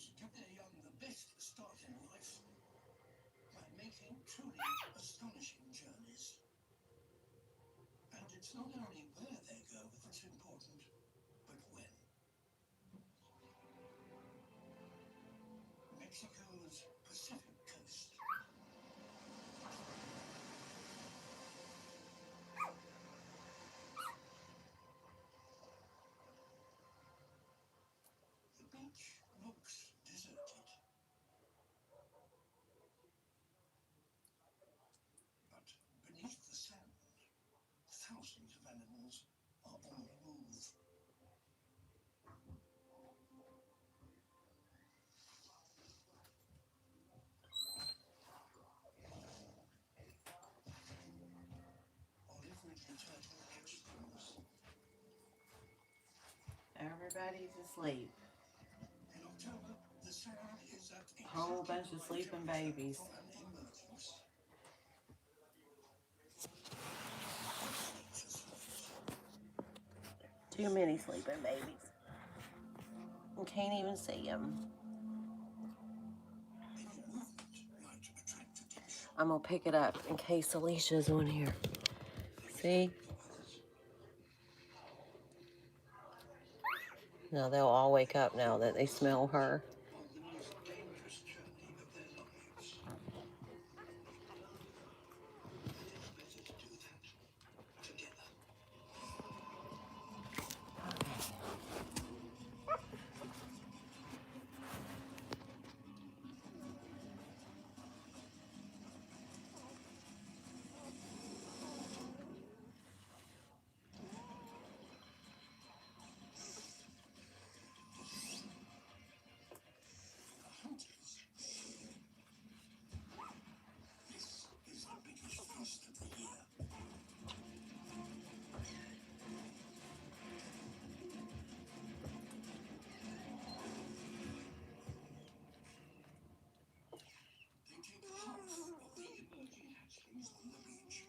turtles give their young the best start in life by making truly astonishing journeys. And it's not only where they go that's important, but when. Mexico's Pacific coast. The beach looks deserted. But beneath the sand, thousands of animals are on the move. Olive Ridley turtle explores. Everybody's asleep. In October, the sand is at exactly Whole bunch the of right sleeping temperature babies. for an emergence. Too many sleeping babies. You can't even see them. Any movement might attract attention. I'm gonna pick it up in case Alicia's on here. See? Now they'll all wake up now that they smell her. On the most dangerous journey of their lives. And it's better to do that together. For the hunters, this is the biggest feast of the year. They take half of the emerging hatchlings on the beach.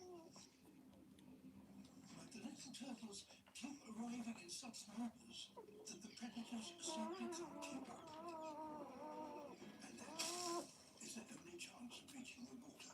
But the little turtles keep arriving in such numbers that the predators simply can't keep up. And that is their only chance of reaching the water.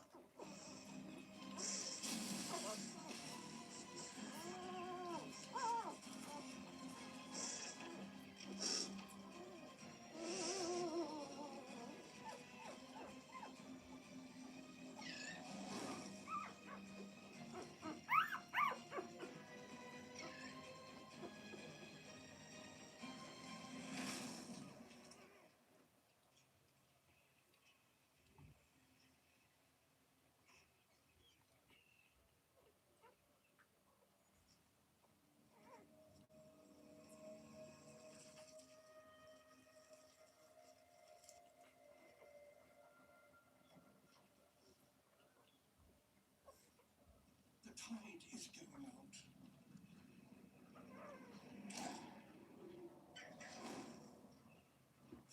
The tide is going out.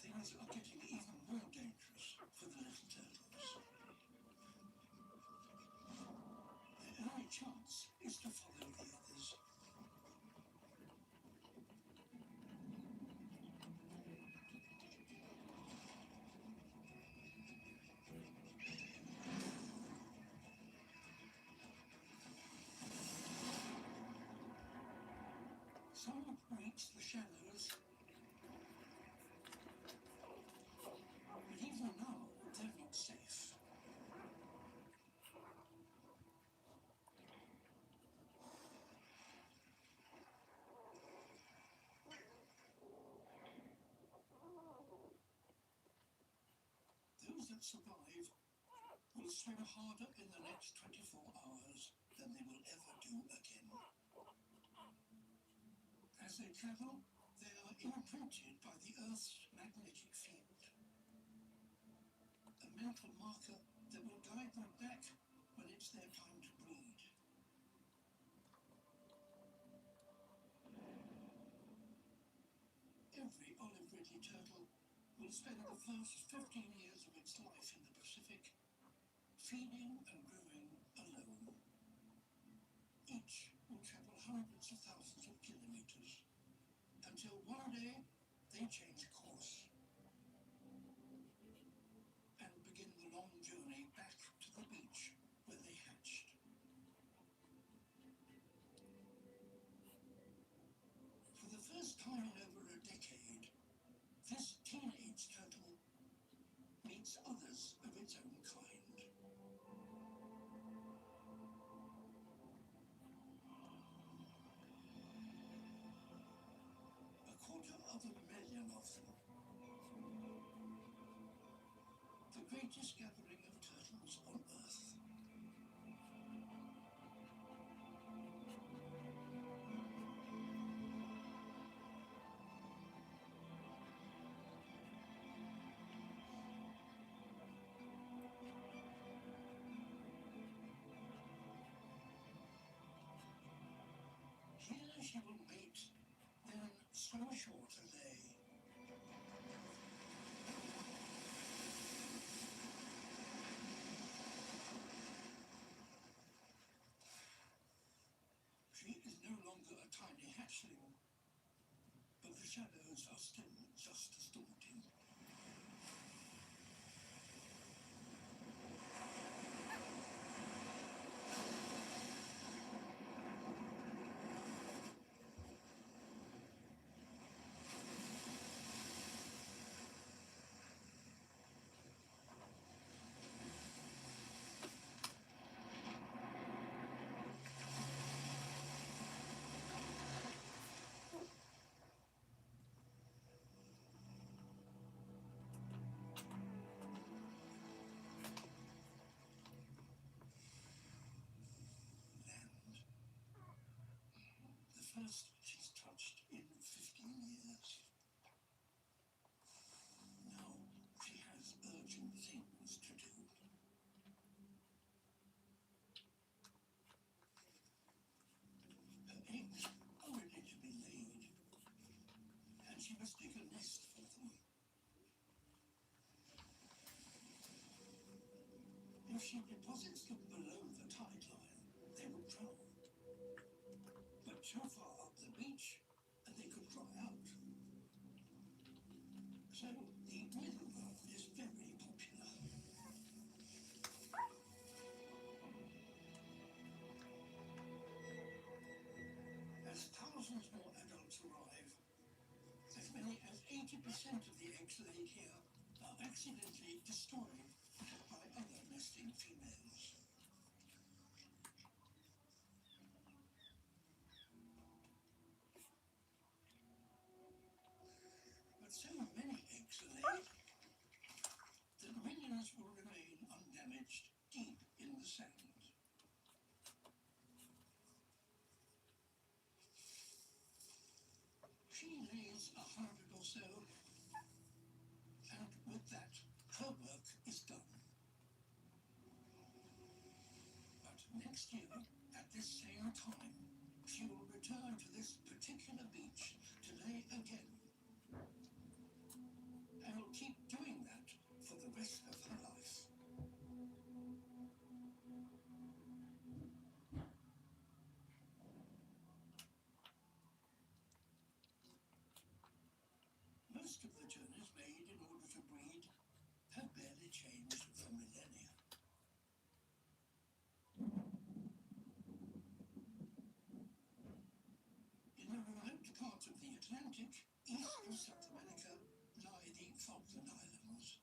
Things are getting even more dangerous for the little turtles. Their only chance is to follow the others. Some reach the shallows, but even now they're not safe. Those that survive will swim harder in the next 24 hours than they will ever do again. As they travel, they are imprinted by the Earth's magnetic field. A mental marker that will guide them back when it's their time to breed. Every olive ridley turtle will spend the first 15 years of its life in the Pacific feeding and growing alone. Each will travel hundreds of thousands of kilometers until one day they change course. greatest gathering of turtles on Earth. Here she will mate, then swim ashore to lay. She is no longer a tiny hatchling, but the shadows are still just as daunting. The first she's touched in 15 years. Now she has urgent things to do. Her eggs are ready to be laid, and she must dig a nest for them. If she deposits them below the tide line, they will drown. But too far up the beach, and they could dry out. So the middle ground is very popular. As thousands more adults arrive, as many as 80% of the eggs laid here are accidentally destroyed by other nesting females. But so many eggs are laid that millions will remain undamaged deep in the sand. She lays 100 or so, and with that, her work is done. But next year, at this same time, she will return to this particular beach to lay again. And will keep doing that for the rest of her life. Most of the journeys made in order to breed have barely changed for millennia. In the remote part of the Atlantic, east of South America, lie the Falkland Islands.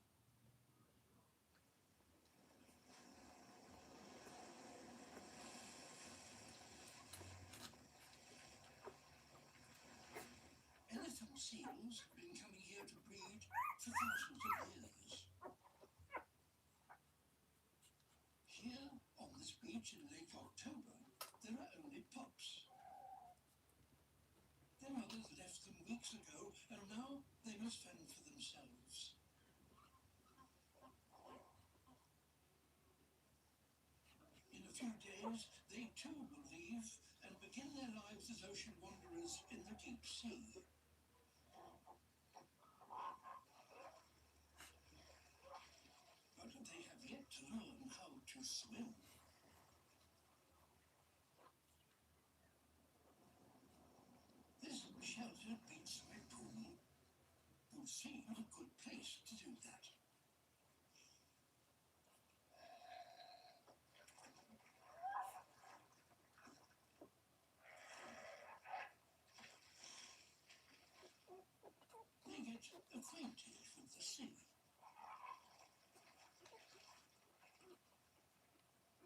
Elephant seals have been coming here to breed for thousands of years. Here, on this beach in late October, there are only pups. Their mothers left them weeks ago, and now they must fend for themselves. In a few days, they too will leave and begin their lives as ocean wanderers in the deep sea. But they have yet to learn how to swim. This sheltered beachside pool would seem a good place to do that. They get acquainted with the sea.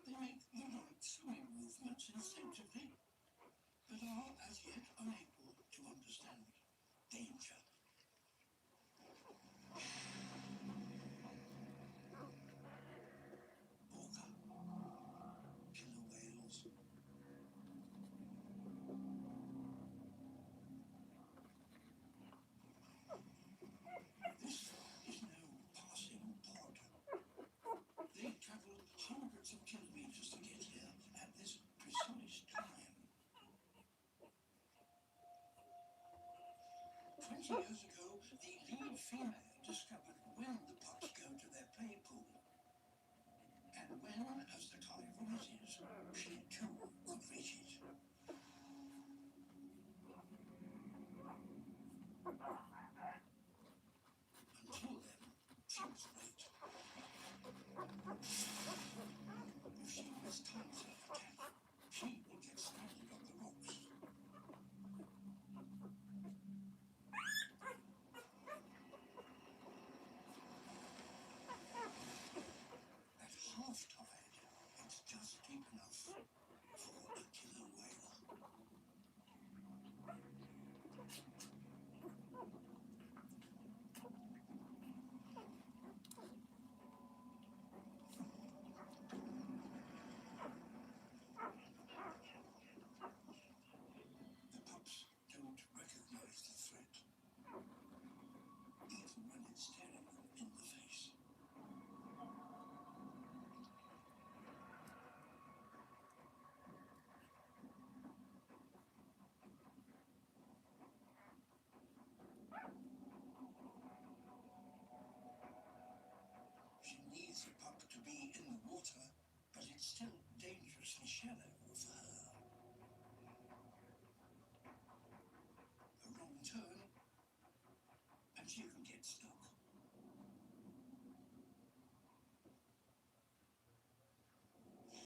They make the right swimming movements instinctively, but are as yet unable to understand danger. years ago, the lead female discovered when the pups go to their play pool. And when, as the tide rises, she too could reach it. Until then, she was great. If she mistimes her attack, she will get stranded on the rocks. At half tide, it's just deep enough for a killer whale. The pups don't recognize the threat, even when it's staring them in the face. She needs the pup to be in the water, but it's still dangerously shallow for her. A wrong turn, and she can get stuck.